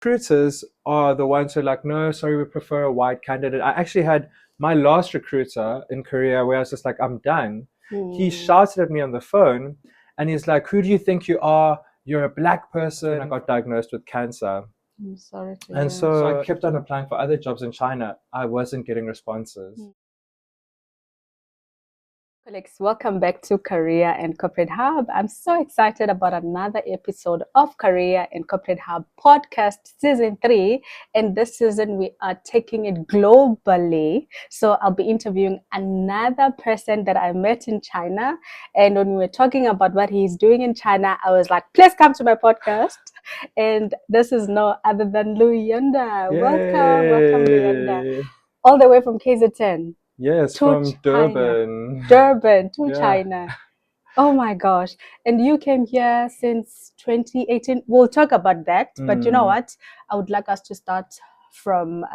recruiters are the ones who are like, no, sorry, we prefer a white candidate. I actually had my last recruiter in Korea where I was just like, I'm done. He shouted at me on the phone and he's like, who do you think you are? You're a black person. I got diagnosed with cancer. I'm sorry to And hear. so I kept on applying for other jobs in China. I wasn't getting responses. Colleagues, welcome back to Career and Corporate Hub. I'm so excited about another episode of Career and Corporate Hub podcast season 3. And this season we are taking it globally. So I'll be interviewing another person that I met in China. And when we were talking about what he's doing in China, I was like, please come to my podcast. And this is no other than Luyenda. Welcome, Luyenda. All the way from KZN. Yes, from Durban. Durban to China. Oh my gosh. And you came here since 2018. We'll talk about that. But you know what? I would like us to start from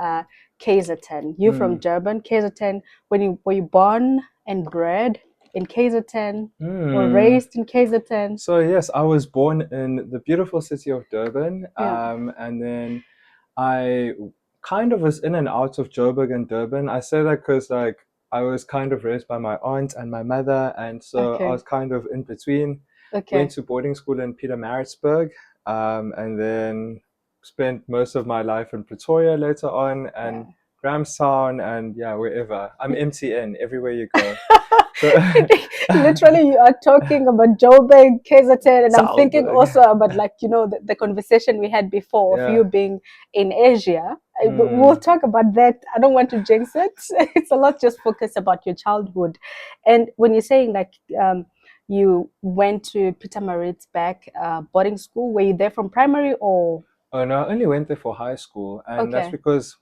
KZN. You from Durban, KZN. Were you born and bred in KZN or raised in KZN? So yes, I was born in the beautiful city of Durban. And then I kind of was in and out of Joburg and Durban. I say that because like I was kind of raised by my aunt and my mother, and so I was kind of in between. Went to boarding school in Pietermaritzburg, and then spent most of my life in Pretoria later on, and Grahamstown, and wherever. I'm MTN everywhere you go. So, literally, you are talking about Joburg, KZN, and I'm thinking also about the conversation we had before of you being in Asia. We'll talk about that. I don't want to jinx it. It's a lot. Just focus about your childhood, and when you're saying like you went to Pietermaritzburg boarding school, were you there from primary or? Oh no, I only went there for high school, and that's because.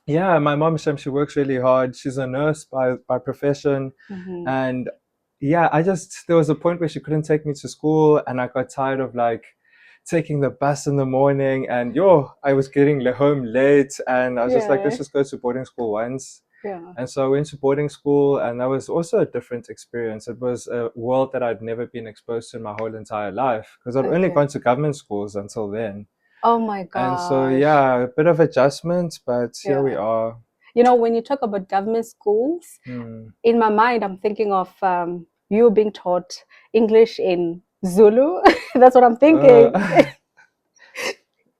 Yeah, my mom, she works really hard. She's a nurse by profession. And there was a point where she couldn't take me to school, and I got tired of like taking the bus in the morning, and I was getting home late, and I was just like, let's just go to boarding school once. And so I went to boarding school, and that was also a different experience. It was a world that I'd never been exposed to in my whole entire life, because I'd only gone to government schools until then. Oh my God. And so, a bit of adjustment, but here we are. You know, when you talk about government schools, in my mind, I'm thinking of you being taught English in Zulu. That's what I'm thinking.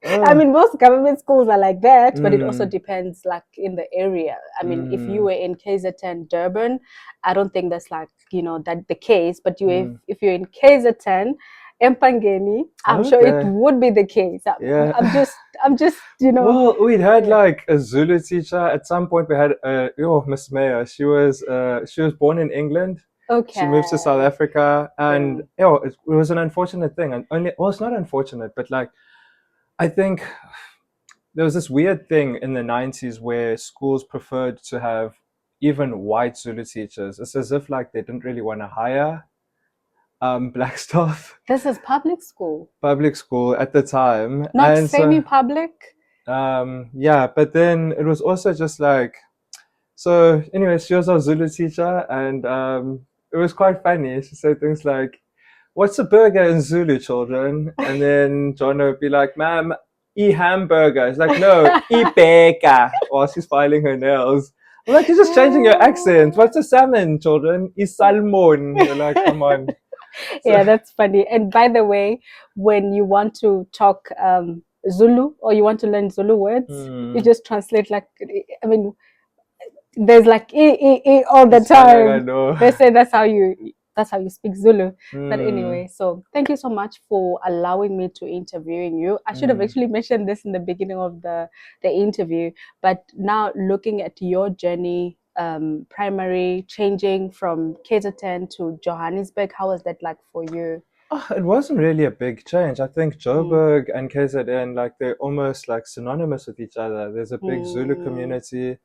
I mean, most government schools are like that, but it also depends like in the area. I mean, if you were in KZN Durban, I don't think that's like, that the case. But if you're in KZN, Empangeni, I'm sure it would be the case. I'm just, Well, we'd had like a Zulu teacher. At some point we had Miss Mayer. She was born in England. She moved to South Africa, and it was an unfortunate thing. And it's not unfortunate, but like I think there was this weird thing in the 90s where schools preferred to have even white Zulu teachers. It's as if like they didn't really want to hire black staff. This is public school. Public school at the time. Not semi-public? But then it was also just like, so anyway, she was our Zulu teacher, and it was quite funny. She said things like, what's a burger in Zulu, children? And then Joanna would be like, ma'am, hamburger. It's like, no, beka, while she's filing her nails. I'm like, you're just changing your accent. What's a salmon, children? Salmon. You're like, come on. Yeah, that's funny. And by the way, when you want to talk Zulu or you want to learn Zulu words, you just translate like, I mean, there's like all the time. They say that's how you speak Zulu. But anyway, so thank you so much for allowing me to interviewing you. I should have actually mentioned this in the beginning of the interview, but now looking at your journey, primary changing from KZN to Johannesburg, how was that like for you? It wasn't really a big change. I think Joburg and KZN, like they're almost like synonymous with each other. There's a big Zulu community.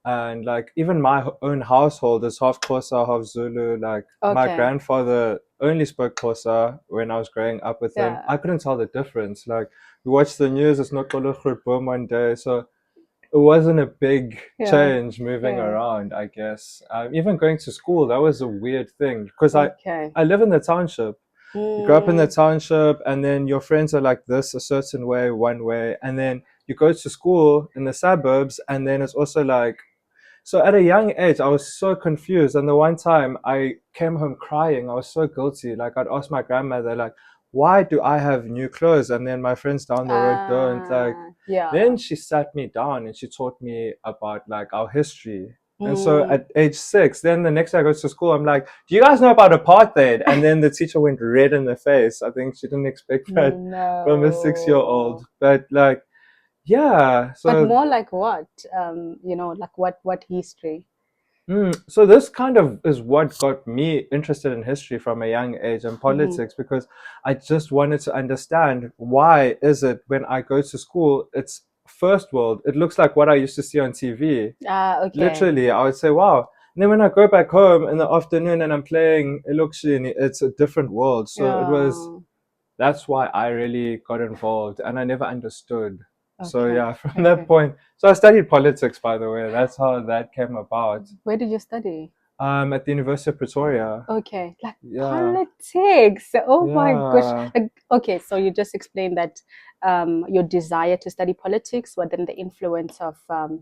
And like even my own household is half Xhosa, half Zulu. Like my grandfather only spoke Xhosa when I was growing up with him. I couldn't tell the difference. Like we watched the news, it's not Boom one day. So it wasn't a big change moving around, I guess. Even going to school, that was a weird thing because I live in the township. You grow up in the township, and then your friends are like this a certain way, one way, and then you go to school in the suburbs, and then it's also like, so at a young age, I was so confused. And the one time I came home crying, I was so guilty. Like I'd ask my grandmother, like, why do I have new clothes? And then my friends down the road don't. Like, then she sat me down and she taught me about like our history. And so at age 6, then the next day I go to school, I'm like, do you guys know about apartheid? And then the teacher went red in the face. I think she didn't expect that from a 6-year-old. But like, yeah. But So more like what? Like what history? So this kind of is what got me interested in history from a young age and politics, because I just wanted to understand, why is it when I go to school, it's first world. It looks like what I used to see on TV. Okay. Literally, I would say, wow. And then when I go back home in the afternoon and I'm playing election, it's a different world. So that's why I really got involved, and I never understood. So yeah, from that point, so I studied politics, by the way. That's how that came about. Where did you study? At the University of Pretoria. Okay, like politics. Oh my gosh. Yeah. Like, okay, so you just explained that your desire to study politics, but then the influence of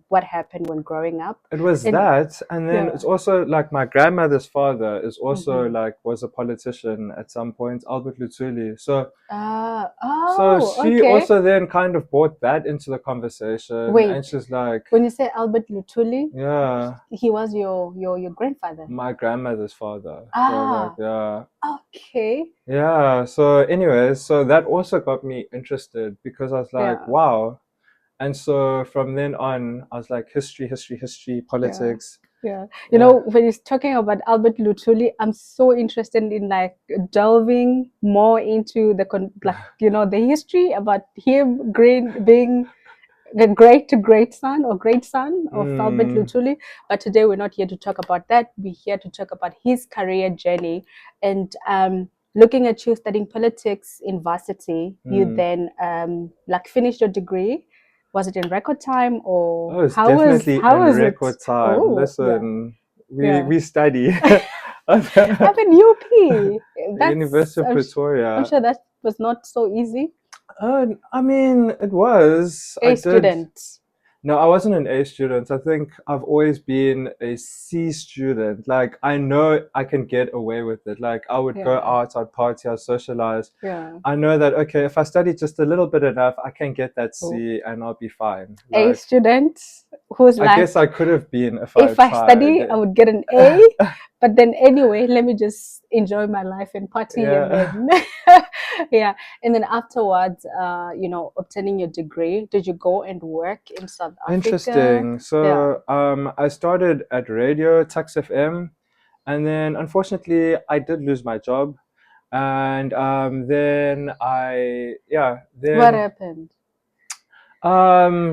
what happened when growing up. It was that, and then it's also like my grandmother's father is also like was a politician at some point, Albert Luthuli. So she also then kind of brought that into the conversation. Wait, and she's like, when you say Albert Luthuli, yeah, he was your grandfather. My grandmother's father. Ah, so like, okay. Yeah. So anyways, so that also got me interested, because I was like, wow. And so from then on, I was like, history, politics. Yeah. You know, when he's talking about Albert Luthuli, I'm so interested in like delving more into the history about him being the great son of Albert Luthuli. But today we're not here to talk about that. We're here to talk about his career journey. And looking at you studying politics in varsity, you then finished your degree. Was it in record time, or it's definitely in record time? Oh, listen, we study. I'm in UP. The University of Pretoria. I'm sure that was not so easy. I mean, it was. A student. No, I wasn't an A student. I think I've always been a C student. Like, I know I can get away with it. Like, I would go out, I'd party, I'd socialize. I know that, okay, if I study just a little bit enough, I can get that C and I'll be fine. Like, A student who's I guess I could have been if I study, I would get an A. But then anyway, let me just enjoy my life and party. And then and then afterwards, obtaining your degree, did you go and work in South Africa? Interesting. So I started at radio, Tax FM, and then unfortunately I did lose my job. And then what happened?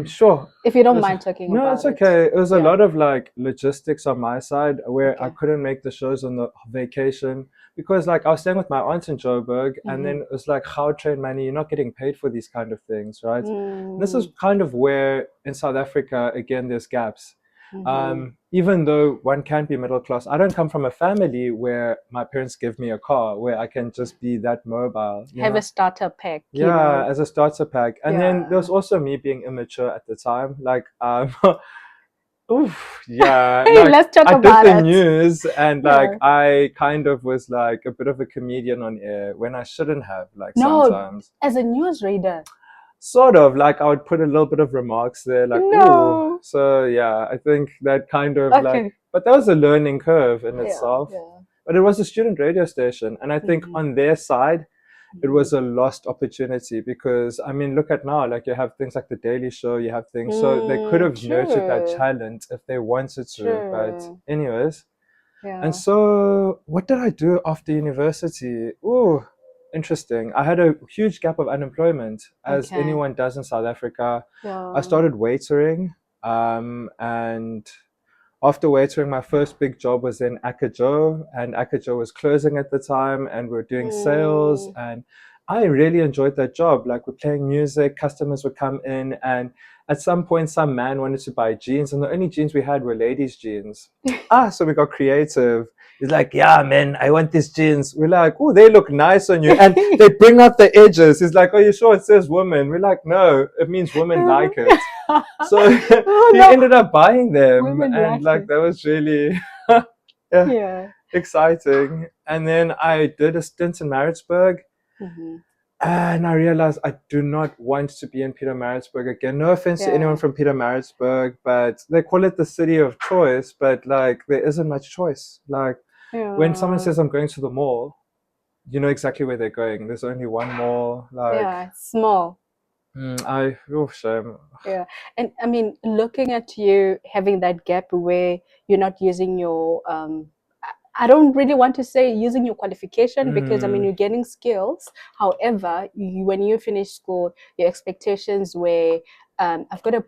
Sure. If you don't mind talking about it. No, it's okay. It was a lot of like logistics on my side, where I couldn't make the shows on the vacation, because like I was staying with my aunt in Joburg, and then it was like train money, you're not getting paid for these kind of things, right? This is kind of where in South Africa, again, there's gaps. Even though one can be middle class, I don't come from a family where my parents give me a car where I can just be that mobile. Have a starter pack. As a starter pack. And then there was also me being immature at the time. Like, oof, yeah. Hey, let's talk about it. I did the news, and like I kind of was like a bit of a comedian on air when I shouldn't have. Like sometimes as a newsreader. Sort of, like I would put a little bit of remarks there, like, ooh. So yeah, I think that kind of like, but that was a learning curve in itself. But it was a student radio station, and I think on their side, it was a lost opportunity, because I mean, look at now, like you have things like the Daily Show, you have things, so they could have nurtured that talent if they wanted to. But anyways, and so what did I do after university? Ooh. Interesting. I had a huge gap of unemployment, as anyone does in South Africa. I started waitering, and after waitering, my first big job was in Akajo, and Akajo was closing at the time, and we were doing sales, and I really enjoyed that job. Like, we're playing music, customers would come in, and at some point, some man wanted to buy jeans, and the only jeans we had were ladies' jeans. So we got creative. He's like, yeah, man, I want these jeans. We're like, oh, they look nice on you. And they bring out the edges. He's like, oh, you sure it says woman? We're like, no, it means women like it. So he ended up buying them. Women and like it. that was really Yeah. exciting. And then I did a stint in Maritzburg. And I realized I do not want to be in Pietermaritzburg again. No offense to anyone from Pietermaritzburg, but they call it the city of choice, but like there isn't much choice. Like when someone says I'm going to the mall, you know exactly where they're going. There's only one mall. Like it's small. Shame. Yeah. And I mean, looking at you having that gap where you're not using your I don't really want to say using your qualification, because I mean, you're getting skills. However, when you finish school, your expectations were, I've got a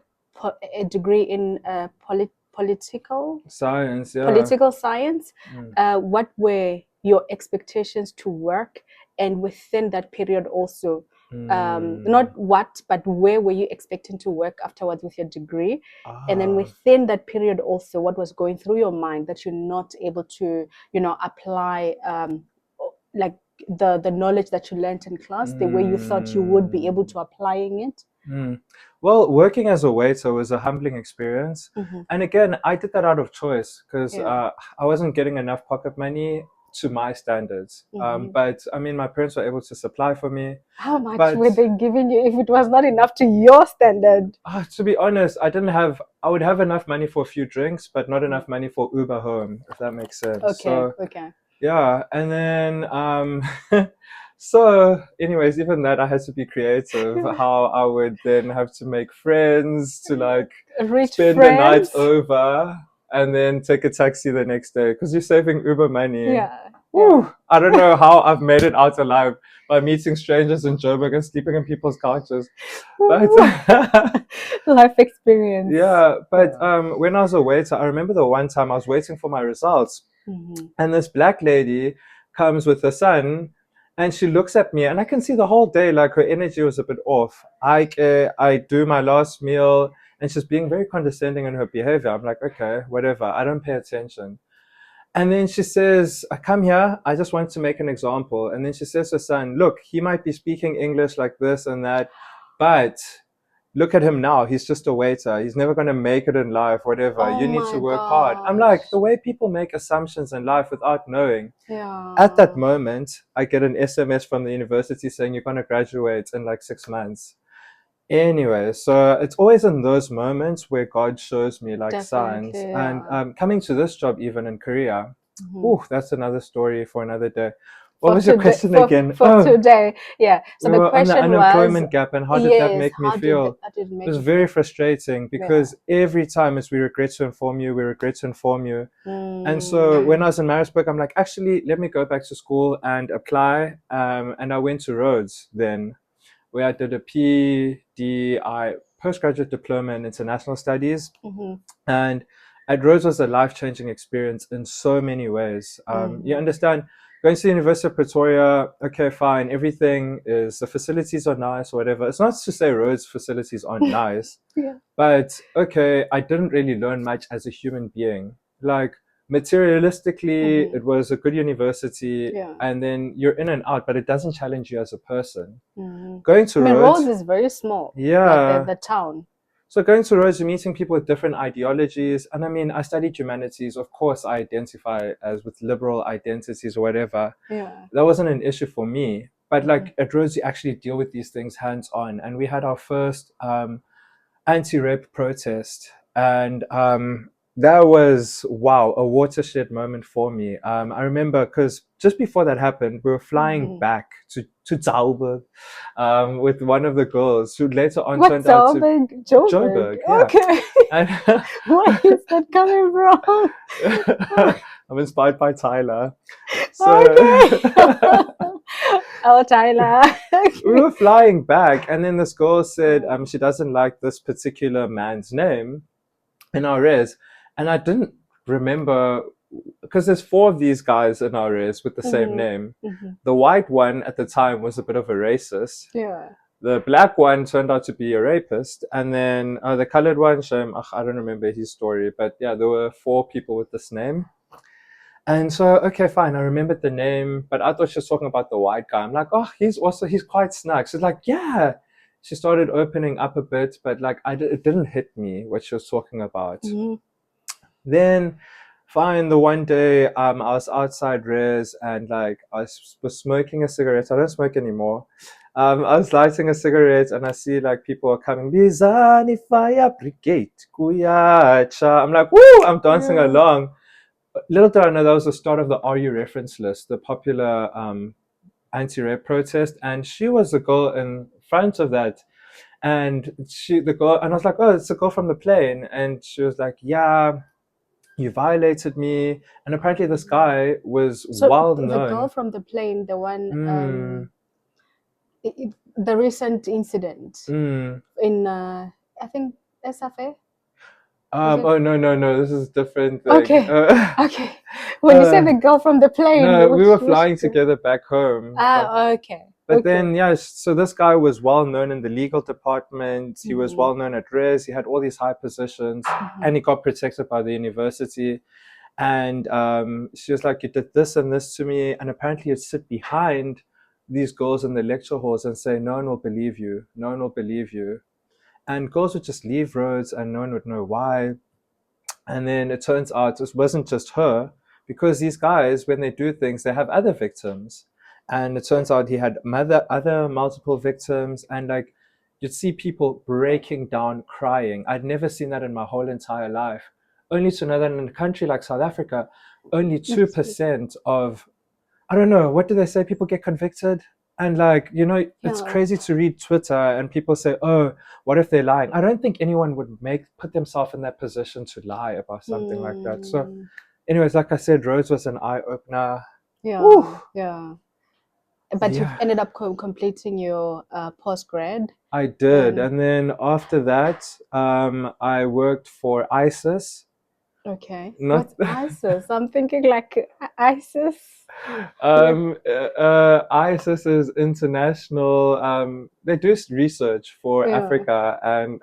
degree in political science. Political science. What were your expectations to work, and within that period also? Not what, but where were you expecting to work afterwards with your degree? And then within that period also, what was going through your mind that you're not able to, apply like the knowledge that you learned in class the way you thought you would be able to applying it? Well, working as a waiter was a humbling experience. And again, I did that out of choice because I wasn't getting enough pocket money to my standards. But I mean, my parents were able to supply for me. How much were they giving you if it was not enough to your standard? To be honest, I would have enough money for a few drinks, but not enough money for Uber home, if that makes sense. Okay. Yeah. And then, so anyways, even that I had to be creative, how I would then have to make friends to like spend the night over and then take a taxi the next day because you're saving Uber money. I don't know how I've made it out alive by meeting strangers in Joburg and sleeping in people's couches. But life experience. Yeah, but when I was a waiter, I remember the one time I was waiting for my results, and this black lady comes with her son, and she looks at me, and I can see the whole day like her energy was a bit off. I do my last meal, and she's being very condescending in her behavior. I'm like, okay, whatever. I don't pay attention. And then she says, come here, I just want to make an example. And then she says to her son, look, he might be speaking English like this and that, but look at him now. He's just a waiter. He's never going to make it in life, whatever. You need to work hard. I'm like, the way people make assumptions in life without knowing. At that moment, I get an SMS from the university saying you're going to graduate in like 6 months. Anyway, so it's always in those moments where God shows me like signs. And coming to this job, even in Korea, that's another story for another day. What was your question again? For today, yeah. So the question on the unemployment gap, and how did that make me feel? It was very frustrating because every time as we regret to inform you, we regret to inform you. And so when I was in Maritzburg, I'm like, actually, let me go back to school and apply. And I went to Rhodes then, where I did a PDI, postgraduate diploma in international studies. And at Rhodes was a life-changing experience in so many ways. You understand, going to the University of Pretoria, okay, fine, everything is, the facilities are nice or whatever. It's not to say Rhodes facilities aren't nice, but okay, I didn't really learn much as a human being. Like, materialistically, it was a good university, and then you're in and out, but it doesn't challenge you as a person. Going to Rhodes is very small. Like the town. So going to Rhodes, you're meeting people with different ideologies. And I mean, I studied humanities. Of course, I identify as with liberal identities or whatever. That wasn't an issue for me. But like at Rhodes, you actually deal with these things hands-on. And we had our first anti-rape protest. And that was, wow, a watershed moment for me. I remember because just before that happened, we were flying back to Joburg with one of the girls who later on turned out to Joburg. Okay. And where is that coming from? I'm inspired by Tyler. So, okay. Oh, Tyler. We were flying back, and then this girl said she doesn't like this particular man's name in our res. And I didn't remember because there's 4 of these guys in our race with the same name. The white one at the time was a bit of a racist. Yeah. The black one turned out to be a rapist, and then the colored one, I don't remember his story, but yeah, there were 4 people with this name. And so, okay, fine, I remembered the name, but I thought she was talking about the white guy. I'm like, oh, he's quite snug. She's like, yeah. She started opening up a bit, but like, it didn't hit me what she was talking about. Then, fine, the one day, I was outside Res and like, I was smoking a cigarette. I don't smoke anymore. I was lighting a cigarette and I see like people are coming. Bizani Fire Brigade, Kuyacha. I'm like, woo, I'm dancing along. Little did I know that was the start of the Are You reference list, the popular anti-rape protest, and she was the girl in front of that, and the girl, and I was like, oh, it's the girl from the plane, and she was like, yeah, you violated me, and apparently this guy was well known. The girl from the plane, the one, the recent incident in, I think, SFA. Oh no, this is different thing. Okay. Okay. When you said the girl from the plane, no, we were flying together back home. Okay. But then, yes, so this guy was well known in the legal department. He was well known at Res. He had all these high positions, and he got protected by the university. And she was like, you did this and this to me. And apparently you'd sit behind these girls in the lecture halls and say, no one will believe you. No one will believe you. And girls would just leave Rhodes and no one would know why. And then it turns out it wasn't just her, because these guys, when they do things, they have other victims. And it turns out he had other multiple victims. And like, you'd see people breaking down, crying. I'd never seen that in my whole entire life. Only to know that in a country like South Africa, only 2% of, I don't know, what do they say? People get convicted. And like, it's crazy to read Twitter and people say, oh, what if they're lying? I don't think anyone would put themselves in that position to lie about something like that. So anyways, like I said, Rhodes was an eye-opener. Yeah. Ooh. Yeah. But you ended up completing your postgrad. I did. And then after that, I worked for ISIS. Okay. What's ISIS? I'm thinking like ISIS. ISIS is international. They do research for Africa and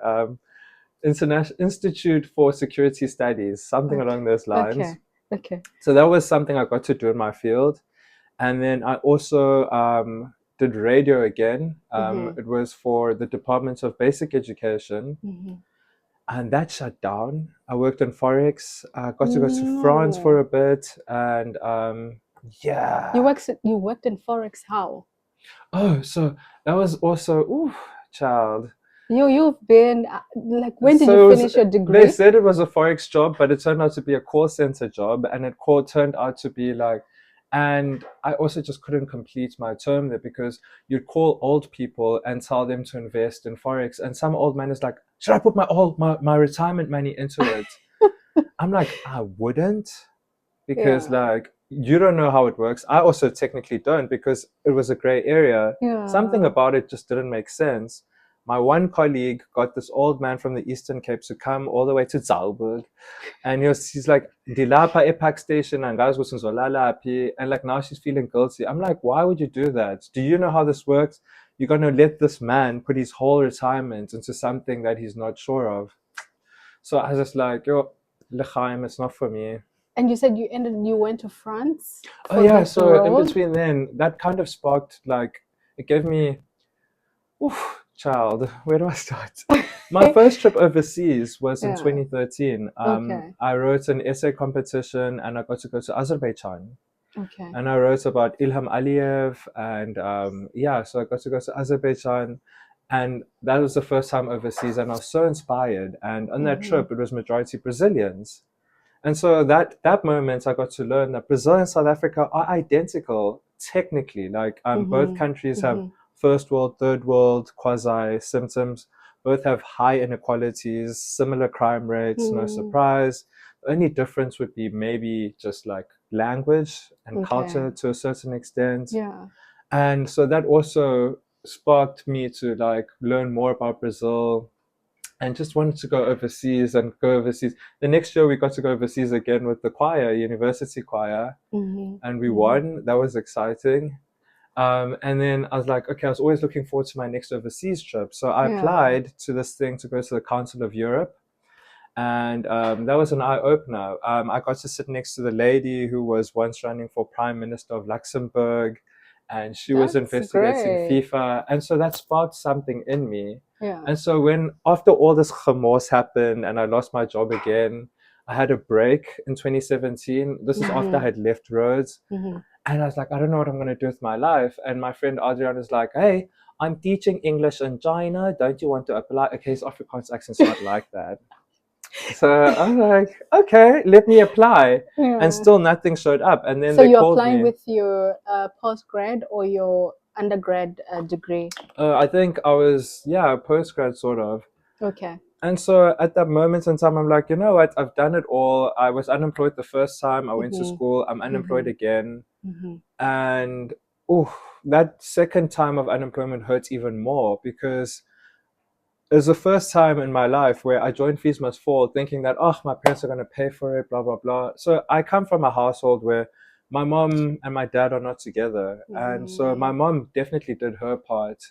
International Institute for Security Studies, something along those lines. Okay. So that was something I got to do in my field. And then I also did radio again. It was for the Department of Basic Education. And that shut down. I worked in Forex. I got to go to France for a bit. And yeah. You worked in Forex, how? Oh, so that was also, child. You've been, like, when did you finish your degree? They said it was a Forex job, but it turned out to be a call center job. And it turned out to be like, and I also just couldn't complete my term there because you'd call old people and tell them to invest in Forex. And some old man is like, should I put my retirement money into it? I'm like, I wouldn't, because like, you don't know how it works. I also technically don't, because it was a gray area. Something about it just didn't make sense. My one colleague got this old man from the Eastern Cape to come all the way to Zalburg. And he's like, Dilapa Epac station, and guys was in and like, now she's feeling guilty. I'm like, why would you do that? Do you know how this works? You're gonna let this man put his whole retirement into something that he's not sure of. So I was just like, yo, L'chaim, it's not for me. And you said you went to France? Oh yeah, so in between then, that kind of sparked, like, it gave me, child, where do I start? My first trip overseas was in 2013. I wrote an essay competition and I got to go to Azerbaijan. Okay. And I wrote about Ilham Aliyev and so I got to go to Azerbaijan, and that was the first time overseas, and I was so inspired. And on that trip, it was majority Brazilians. And so that moment, I got to learn that Brazil and South Africa are identical technically. Like both countries have first world, third world, quasi symptoms. Both have high inequalities, similar crime rates, no surprise. The only difference would be maybe just like language and culture to a certain extent. Yeah. And so that also sparked me to like learn more about Brazil. and just wanted to go overseas and go overseas. The next year we got to go overseas again with the choir, university choir, and we won. That was exciting. And then I was like, okay, I was always looking forward to my next overseas trip. So I applied to this thing to go to the Council of Europe. And that was an eye-opener. I got to sit next to the lady who was once running for Prime Minister of Luxembourg, and she was investigating FIFA. And so that sparked something in me. Yeah. And so when, after all this remorse happened and I lost my job again, I had a break in 2017. This is after I had left Rhodes. And I was like, I don't know what I'm going to do with my life. And my friend Adrian is like, hey, I'm teaching English in China. Don't you want to apply? Okay, his Afrikaans accent's not like that. So I was like, okay, let me apply. And still nothing showed up. And then so they you're called applying me. with your postgrad or your undergrad degree? I think I was, postgrad sort of. Okay. And so at that moment in time, I'm like, you know what? I've done it all. I was unemployed the first time I went to school. I'm unemployed again. And that second time of unemployment hurts even more, because it was the first time in my life where I joined Fees Must Fall thinking that, my parents are going to pay for it, blah, blah, blah. So I come from a household where my mom and my dad are not together. And so my mom definitely did her part.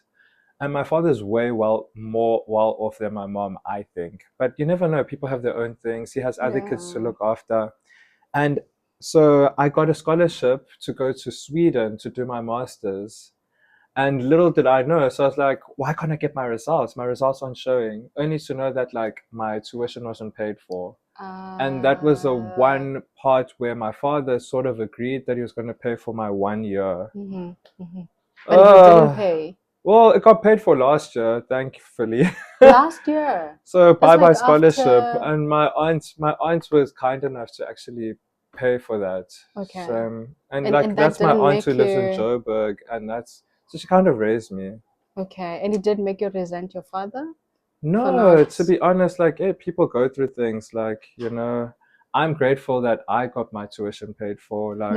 And my father's way more well off than my mom, I think. But you never know. People have their own things. He has other kids to look after. And so I got a scholarship to go to Sweden to do my master's. And little did I know, so I was like, why can't I get my results? My results aren't showing. Only to know that like my tuition wasn't paid for. And that was the one part where my father sort of agreed that he was going to pay for my 1 year. But he didn't pay. Well, it got paid for last year, thankfully. Last year. So bye-bye scholarship. And my aunt was kind enough to actually pay for that. Okay. So, and like that's my aunt who lives in Joburg, and so she kind of raised me. Okay. And it did make you resent your father? No, to be honest, like, people go through things, like, I'm grateful that I got my tuition paid for, like,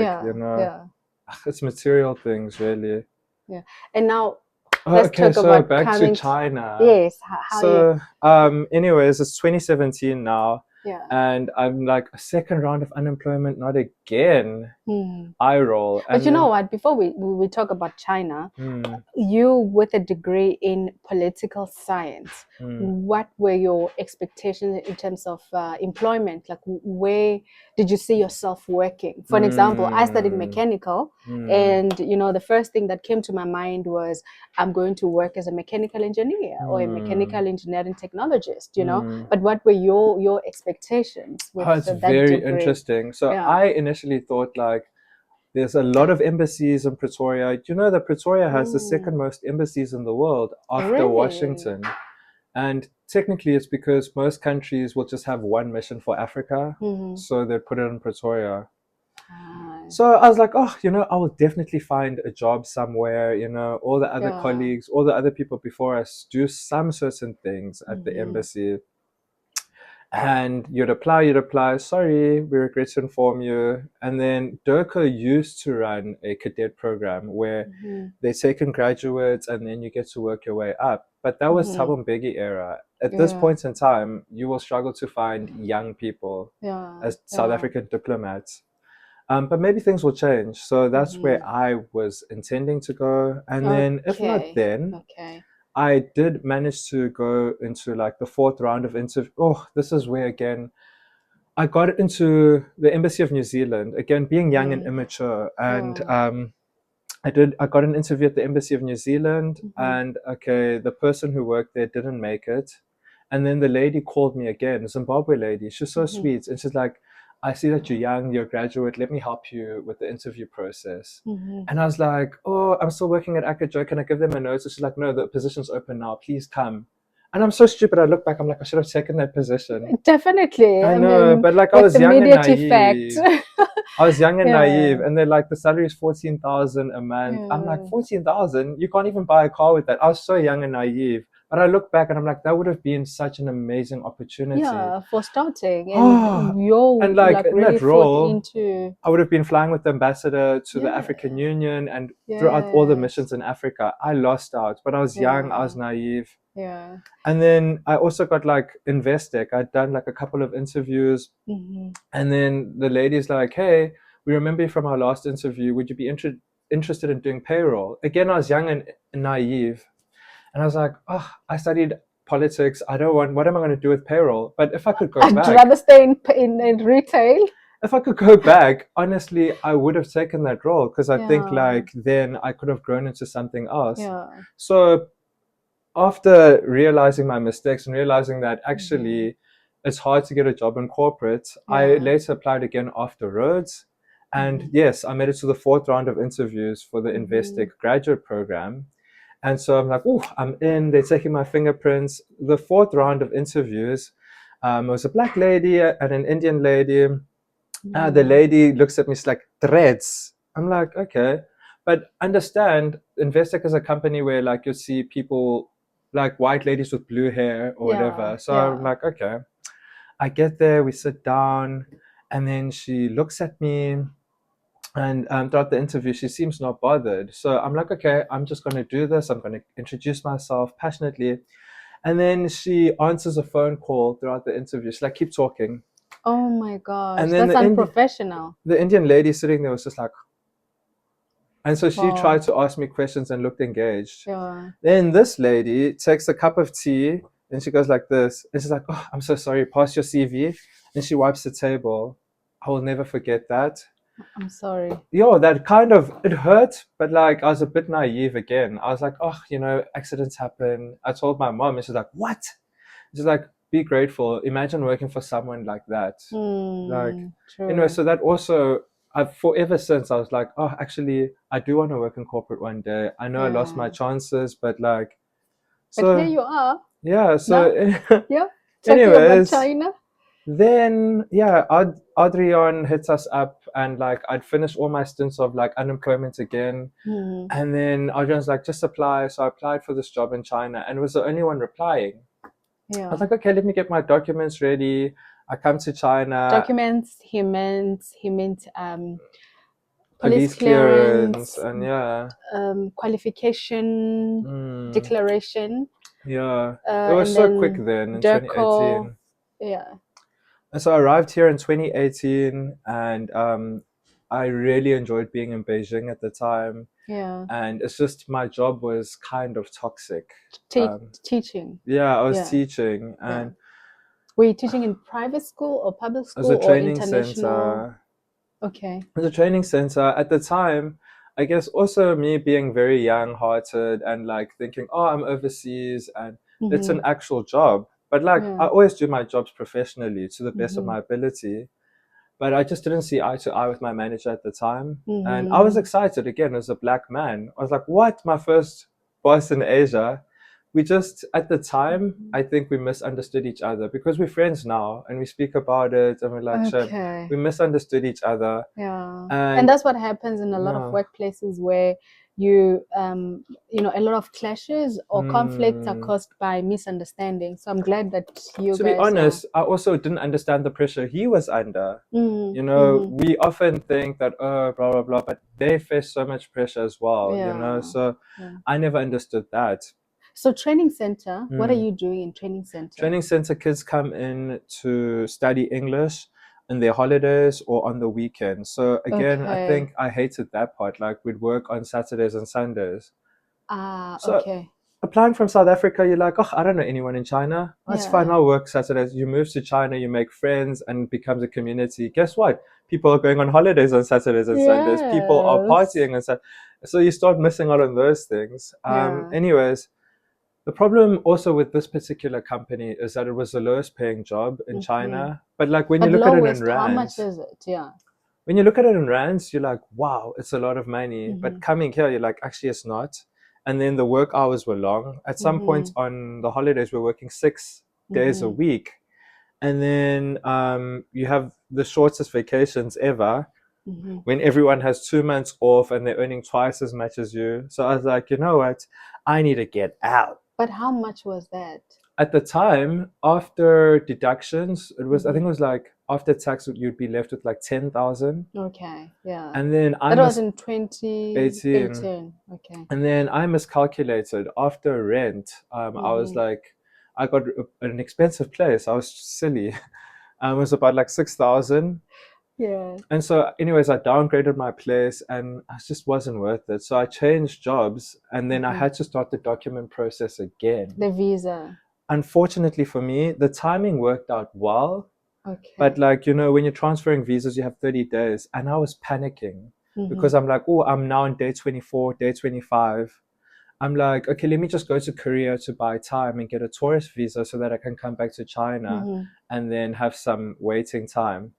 it's material things, really. Yeah. And now let's talk about back to China. Yes. Anyways, it's 2017 now. Yeah. And I'm like, a second round of unemployment, not again. Eye roll. But you know what? Before we talk about China, you with a degree in political science, what were your expectations in terms of employment? Like, where did you see yourself working? For an example, I studied mechanical, and the first thing that came to my mind was, I'm going to work as a mechanical engineer or a mechanical engineering technologist. But what were your expectations with it's that very degree? Interesting. So I initially thought, like, there's a lot of embassies in Pretoria. Do you know that Pretoria has the second most embassies in the world after Washington? And technically it's because most countries will just have one mission for Africa. So they put it in Pretoria. So I was like, I will definitely find a job somewhere. All the other colleagues, all the other people before us do some certain things at the embassy. And you'd apply, sorry, we regret to inform you. And then DOCO used to run a cadet program where they take in graduates and then you get to work your way up. But that was Thabo Mbeki era. At this point in time, you will struggle to find young people as South African diplomats. But maybe things will change. So that's where I was intending to go. And then if not then, I did manage to go into like the fourth round of interview. This is where again I got into the Embassy of New Zealand. Again, being young and immature, and I got an interview at the Embassy of New Zealand, and the person who worked there didn't make it, and then the lady called me again, Zimbabwe lady. She's so sweet, and she's like, I see that you're young, you're a graduate, let me help you with the interview process. And I was like, I'm still working at Akajo, can I give them a note? So she's like, no, the position's open now, please come. And I'm so stupid, I look back, I'm like, I should have taken that position. Definitely. I know, but like I was young and naive. I was young and naive, and they're like, the salary is 14,000 a month. I'm like, 14,000? You can't even buy a car with that. I was so young and naive. But I look back and I'm like, that would have been such an amazing opportunity. Yeah, for starting. And like in really that role, into... I would have been flying with the ambassador to the African Union and throughout all the missions in Africa. I lost out, but I was young, I was naive. Yeah. And then I also got like Investec. I'd done like a couple of interviews. And then the lady's like, hey, we remember you from our last interview. Would you be interested in doing payroll? Again, I was young and naive. And I was like, oh, I studied politics. I don't want, what am I going to do with payroll? But if I could go back. I'd rather stay in retail. If I could go back, honestly, I would have taken that role because I think like then I could have grown into something else. Yeah. So after realizing my mistakes and realizing that actually it's hard to get a job in corporate, I later applied again after Rhodes. And yes, I made it to the 4th round of interviews for the Investec graduate program. And so I'm like, oh, I'm in. They're taking my fingerprints. The 4th round of interviews, it was a black lady and an Indian lady. The lady looks at me, she's like, threads. I'm like, okay. But understand, Investec is a company where like you see people like white ladies with blue hair or whatever. So I'm like, okay. I get there, we sit down, and then she looks at me, and throughout the interview, she seems not bothered. So I'm like, okay, I'm just going to do this. I'm going to introduce myself passionately. And then she answers a phone call throughout the interview. She's like, keep talking. Oh my gosh, and then that's unprofessional. The Indian lady sitting there was just like, and so she tried to ask me questions and looked engaged. Then this lady takes a cup of tea and she goes like this. And she's like, oh, I'm so sorry, pass your CV. And she wipes the table. I will never forget that. I'm sorry. Yo, that kind of, it hurt, but like I was a bit naive again. I was like, oh, you know, accidents happen. I told my mom and she's like, what? She's like, be grateful. Imagine working for someone like that. Anyway, so that also, I've forever since I was like, oh, actually, I do want to work in corporate one day. I know I lost my chances, but like, so but here you are. Yeah. So yeah. Anyways, China. Then Adrian hits us up and like I'd finished all my stints of like unemployment again. And then Adrian's like, just apply. So I applied for this job in China and was the only one replying. I was like, okay, let me get my documents ready. I come to China. Documents, he meant police clearance and qualification declaration. Yeah. It was so quick then in 2018. Yeah. And so I arrived here in 2018 and I really enjoyed being in Beijing at the time. Yeah. And it's just my job was kind of toxic. Teaching. Yeah, I was teaching. And were you teaching in private school or public school or international? Center. Okay. It was a training center. At the time, I guess also me being very young-hearted and like thinking, oh, I'm overseas and it's an actual job. But like I always do my jobs professionally to the best of my ability. But I just didn't see eye to eye with my manager at the time. And I was excited again as a black man. I was like, what? My first boss in Asia. We just, at the time, I think we misunderstood each other because we're friends now and we speak about it and we're like, we misunderstood each other. Yeah. And that's what happens in a lot of workplaces where you know, a lot of clashes or conflicts are caused by misunderstanding. So I'm glad that you to be honest, I also didn't understand the pressure he was under. You know, we often think that, oh, blah, blah, blah, but they face so much pressure as well, you know, so I never understood that. So training center, what are you doing in training center? Training center kids come in to study English in their holidays or on the weekends. So again, I think I hated that part. Like we'd work on Saturdays and Sundays. Applying from South Africa, you're like, oh, I don't know anyone in China. That's fine, I'll work Saturdays. You move to China, you make friends and it becomes a community. Guess what? People are going on holidays on Saturdays and Sundays. People are partying on Saturdays. So you start missing out on those things. Anyways, the problem also with this particular company is that it was the lowest paying job in China. But like when you look at it in rands, how much is it? Yeah. When you look at it in rands, you're like, wow, it's a lot of money. But coming here, you're like, actually, it's not. And then the work hours were long. At some point on the holidays, we're working 6 days a week. And then you have the shortest vacations ever when everyone has 2 months off and they're earning twice as much as you. So I was like, you know what? I need to get out. But how much was that? At the time, after deductions, it was I think it was like after tax, you'd be left with like 10,000. Okay, yeah. And then that was in 2018. 18. Okay. And then I miscalculated after rent. I was like, I got an expensive place. I was silly. It was about like 6,000. Yeah. And so, anyways, I downgraded my place, and it just wasn't worth it. So I changed jobs, and then I had to start the document process again. The visa. Unfortunately for me, the timing worked out well. Okay. But like, you know, when you're transferring visas, you have 30 days. And I was panicking because I'm like, oh, I'm now on day 24, day 25. I'm like, okay, let me just go to Korea to buy time and get a tourist visa so that I can come back to China and then have some waiting time.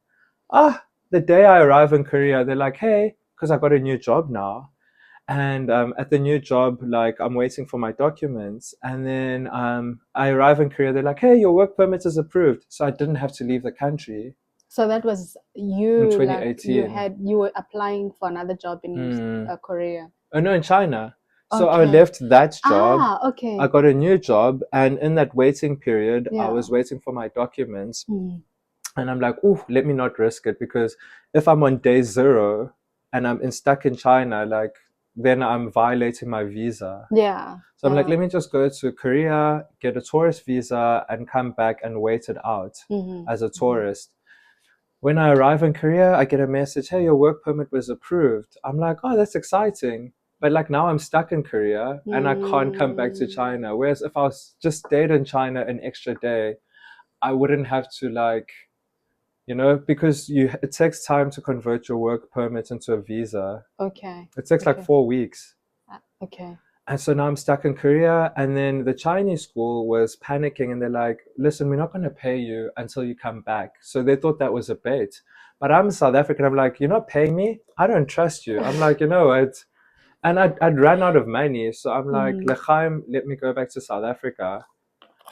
The day I arrive in Korea, they're like, hey, because I got a new job now. And at the new job, like, I'm waiting for my documents. And then I arrive in Korea, they're like, hey, your work permit is approved. So I didn't have to leave the country. So that was you, in 2018. Like you were applying for another job in Korea. Oh no, in China. So I left that job. Okay. I got a new job, and in that waiting period, I was waiting for my documents. And I'm like, oh, let me not risk it, because if I'm on day 0 and I'm stuck in China, like, then I'm violating my visa. Yeah. So I'm like, let me just go to Korea, get a tourist visa, and come back and wait it out as a tourist. When I arrive in Korea, I get a message, hey, your work permit was approved. I'm like, oh, that's exciting. But like, now I'm stuck in Korea and I can't come back to China. Whereas if I was just stayed in China an extra day, I wouldn't have to, like, you know, because it takes time to convert your work permit into a visa. Okay. It takes like 4 weeks. Okay. And so now I'm stuck in Korea, and then the Chinese school was panicking, and they're like, listen, we're not going to pay you until you come back. So they thought that was a bait. But I'm South African. I'm like, you're not paying me? I don't trust you. I'm like, you know what? And I'd ran out of money. So I'm like, L'chaim, let me go back to South Africa.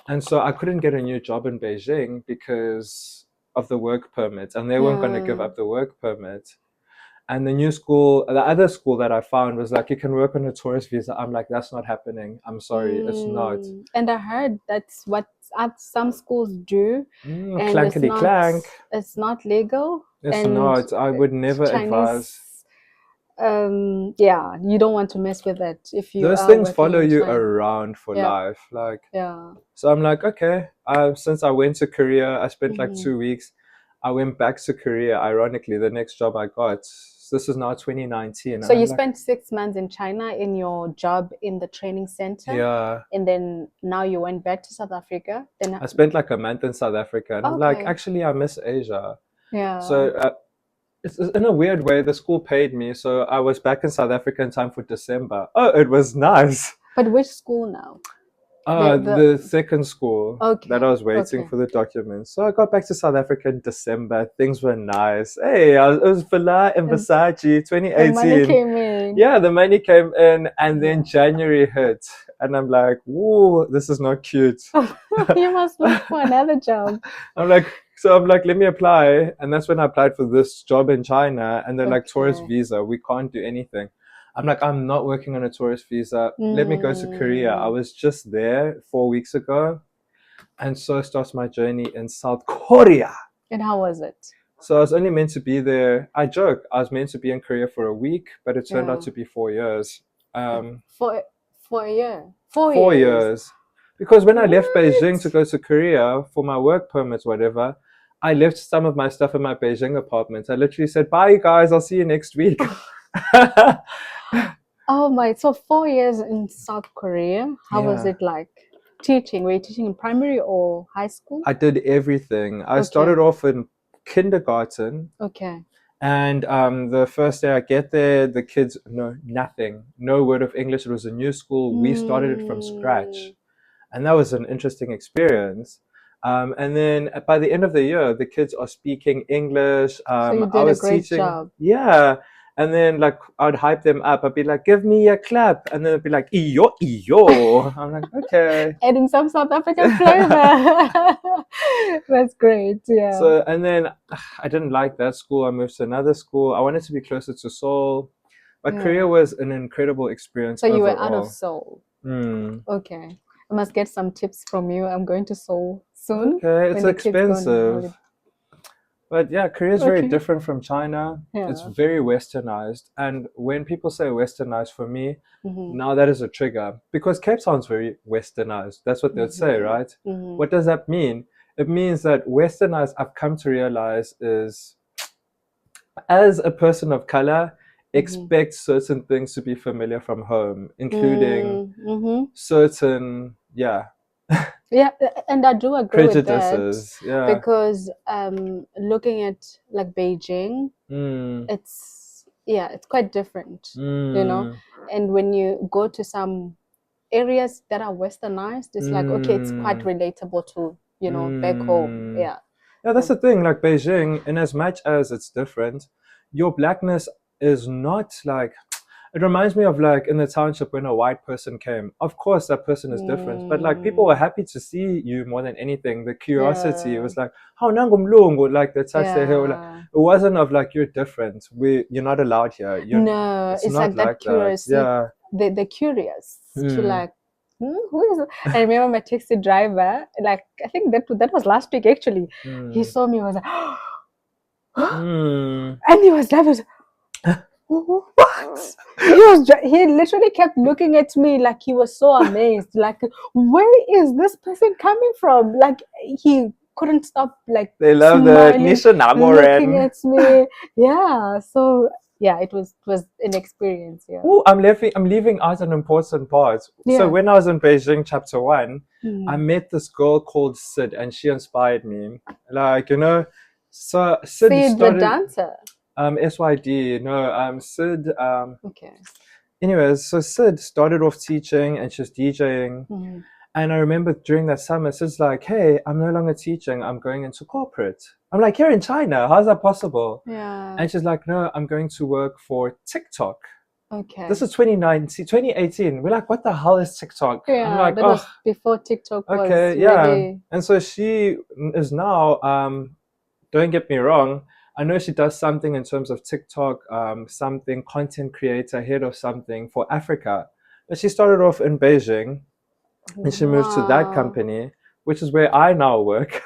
And so I couldn't get a new job in Beijing because of the work permit. And they weren't going to give up the work permit. And the new school, the other school that I found was like, you can work on a tourist visa. I'm like, that's not happening. I'm sorry, it's not. And I heard that's what some schools do. And Clankety clank. It's not legal. It's not. I would never advise. Yeah, you don't want to mess with it if you. Those things follow you around for life. Like, so I'm like, okay. Since I went to Korea, I spent like 2 weeks. I went back to Korea. Ironically, the next job I got. This is now 2019. So you spent 6 months in China in your job in the training center. Yeah. And then now you went back to South Africa. Then I spent like a month in South Africa, and I'm like, actually, I miss Asia. Yeah. So it's in a weird way, the school paid me, so I was back in South Africa in time for December. Oh, it was nice. But which school now? The second school that I was waiting for the documents. So I got back to South Africa in December. Things were nice. Hey, it was Villa and Versace 2018. The money came in. Yeah, the money came in, and then January hit. And I'm like, whoa, this is not cute. You must look for another job. I'm like, let me apply. And that's when I applied for this job in China. And they're like, tourist visa, we can't do anything. I'm like, I'm not working on a tourist visa. Let me go to Korea. I was just there 4 weeks ago. And so starts my journey in South Korea. And how was it? So I was only meant to be there. I joke, I was meant to be in Korea for a week, but it turned out to be 4 years. For a year? 4 years. Because when I left Beijing to go to Korea for my work permits, whatever, I left some of my stuff in my Beijing apartment. I literally said, bye, guys. I'll see you next week. Oh my, so 4 years in South Korea. How was it like teaching? Were you teaching in primary or high school? I did everything. I started off in kindergarten. Okay. And the first day I get there, the kids know nothing. No word of English. It was a new school. We started it from scratch. And that was an interesting experience. And then by the end of the year, the kids are speaking English. So you did a great job. Yeah. And then, like, I'd hype them up. I'd be like, give me a clap. And then it'd be like, iyo, iyo. I'm like, okay. Adding some South African flavor. That's great, yeah. So, and then I didn't like that school. I moved to another school. I wanted to be closer to Seoul. But Korea was an incredible experience. So you overall. were out of Seoul. Okay. I must get some tips from you. I'm going to Seoul soon. Okay, it's expensive. But yeah, Korea is very different from China. It's Yeah. very westernized. And when people say westernized, for me, now that is a trigger because Cape Town's very westernized. That's what they'd say, right? What does that mean? It means that westernized, I've come to realize, is as a person of color, expect certain things to be familiar from home, including certain, yeah, and I do agree with that prejudices. Yeah. because looking at like Beijing, it's quite different, you know. And when you go to some areas that are westernized, it's like okay, it's quite relatable to back home. Yeah. Yeah, that's the thing. Like Beijing, in as much as it's different, your blackness is not like. It reminds me of like in the township when a white person came. Of course, that person is different, but like people were happy to see you more than anything. The curiosity was like, "How nangumlungu?" Like they touch their hair. Like, it wasn't of like you're different. You're not allowed here. No, it's not like that curiosity. Yeah, they're curious to like. Who is it? I remember my taxi driver, like I think that was last week actually. He saw me, was like, and he was driving. What? He literally kept looking at me like he was so amazed. Like, where is this person coming from? Like he couldn't stop like they love smiling, the Nisha looking at me. Yeah. So yeah, it was an experience. Yeah. Oh, I'm leaving out an important part. Yeah. So when I was in Beijing, chapter 1, I met this girl called Sid, and she inspired me. Like, so Sid started the dancer. SYD, no, Sid. Okay. Anyways, so Sid started off teaching and she's DJing. And I remember during that summer, Sid's like, "Hey, I'm no longer teaching. I'm going into corporate." I'm like, "You're in China. How's that possible?" Yeah. And she's like, "No, I'm going to work for TikTok." Okay. This is 2019, 2018. We're like, "What the hell is TikTok?" Yeah, I'm like, that was before TikTok was yeah. really... And so she is now, don't get me wrong, I know she does something in terms of TikTok, something content creator, head of something for Africa. But she started off in Beijing and she moved to that company, which is where I now work.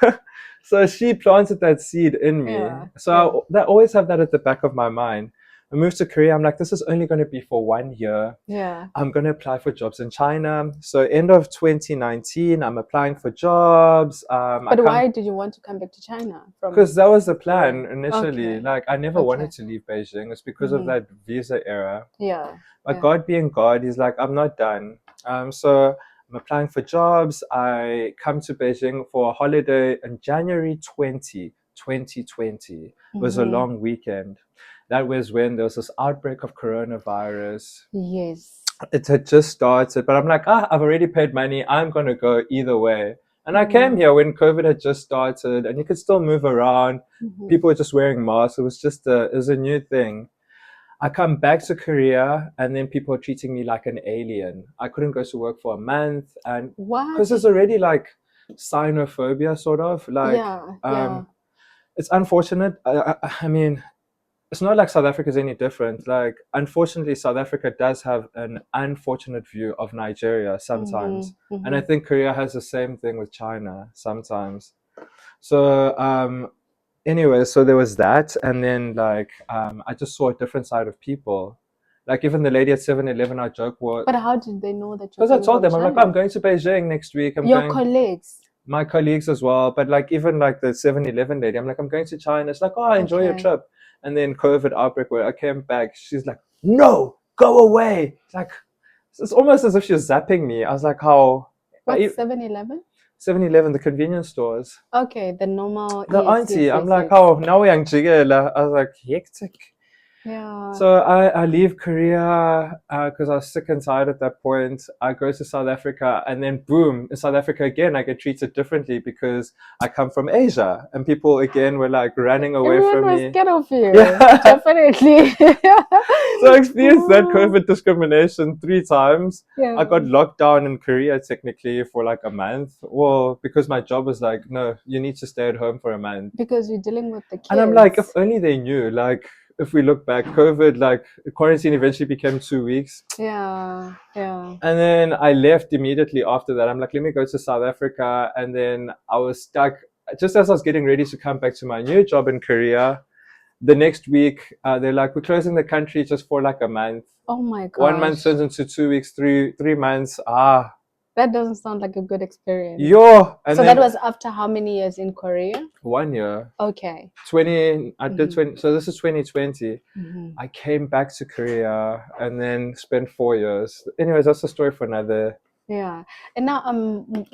So she planted that seed in me. Yeah, so I always have that at the back of my mind. I moved to Korea. I'm like, this is only going to be for 1 year. Yeah. I'm going to apply for jobs in China. So end of 2019, I'm applying for jobs. But why did you want to come back to China? Because that was the plan initially. Okay. Like I never wanted to leave Beijing. It's because of that visa era. Yeah. But God being God, he's like, I'm not done. So I'm applying for jobs. I come to Beijing for a holiday in January 2020. It was a long weekend. That was when there was this outbreak of coronavirus. Yes. It had just started, but I'm like, I've already paid money. I'm going to go either way. And I came here when COVID had just started and you could still move around. People were just wearing masks. It was just it was a new thing. I come back to Korea and then people are treating me like an alien. I couldn't go to work for a month. And because there's already like xenophobia sort of like, it's unfortunate. I mean, it's not like South Africa is any different. Like, unfortunately, South Africa does have an unfortunate view of Nigeria sometimes. And I think Korea has the same thing with China sometimes. So, anyway, so there was that. And then, like, I just saw a different side of people. Like, even the lady at 7-Eleven, I joke was... But how did they know that you're... Because I told them, I'm like, I'm going to Beijing next week. Your colleagues? My colleagues as well. But, like, even, like, the 7-Eleven lady, I'm like, I'm going to China. It's like, oh, enjoy your trip. And then COVID outbreak where I came back, she's like, no, go away. Like, it's almost as if she was zapping me. I was like, how? What's 7-Eleven? 7-Eleven, the convenience stores. Okay, the normal. The auntie. I'm like, oh, now we're young jiggle. I was like, hectic. Yeah. So I leave Korea because I was sick and tired at that point. I go to South Africa and then boom, in South Africa again, I get treated differently because I come from Asia and people again were like running away from me. Everyone was scared of you. Yeah. Definitely. So I experienced that COVID discrimination 3 times. Yeah. I got locked down in Korea technically for like a month. Well, because my job was like, no, you need to stay at home for a month. Because you're dealing with the kids. And I'm like, if only they knew, like, if we look back, COVID, like quarantine eventually became 2 weeks. Yeah. And then I left immediately after that. I'm like, let me go to South Africa. And then I was stuck just as I was getting ready to come back to my new job in Korea, the next week, they're like, we're closing the country just for like a month. Oh my gosh. 1 month turns into 2 weeks, 3 months. That doesn't sound like a good experience. Yo. And so that was after how many years in Korea? 1 year. Okay. 20. I did 20. So this is 2020. Mm-hmm. I came back to Korea and then spent 4 years. Anyways, that's a story for another. Yeah. And now I'm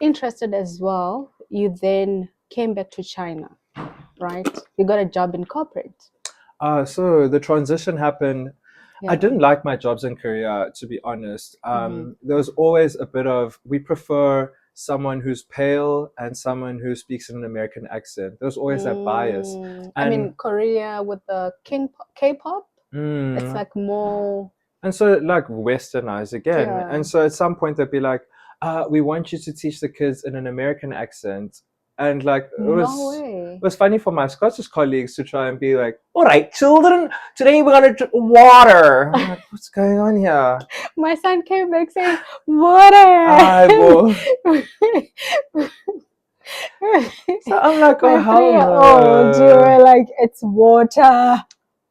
interested as well. You then came back to China, right? You got a job in corporate. So the transition happened. Yeah. I didn't like my jobs in Korea, to be honest. There was always a bit of, we prefer someone who's pale and someone who speaks in an American accent. There's always that bias. And I mean, Korea with the K-pop, it's like more... And so like westernized again. Yeah. And so at some point they'd be like, we want you to teach the kids in an American accent. And like it was funny for my Scottish colleagues to try and be like, all right, children, today we're gonna drink water. I'm like, what's going on here? My son came back saying, water. So I'm like, oh, how? You were like, it's water.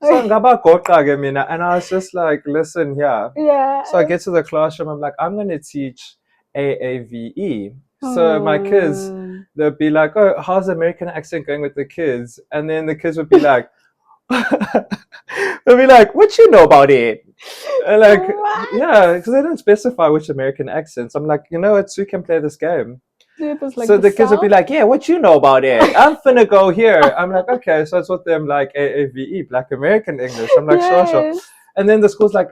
So and I was just like, listen here. Yeah. So I get to the classroom, I'm like, I'm gonna teach AAVE. So my kids, they'll be like, oh, how's the American accent going with the kids? And then the kids would be like, they'll be like, what you know about it? And like, yeah, because they didn't specify which American accents. I'm like, you know what, so you can play this game. Like so the kids would be like, yeah, what you know about it? I'm finna go here. I'm like, okay, so I taught them like AAVE, Black American English. I'm like, sure. And then the school's like,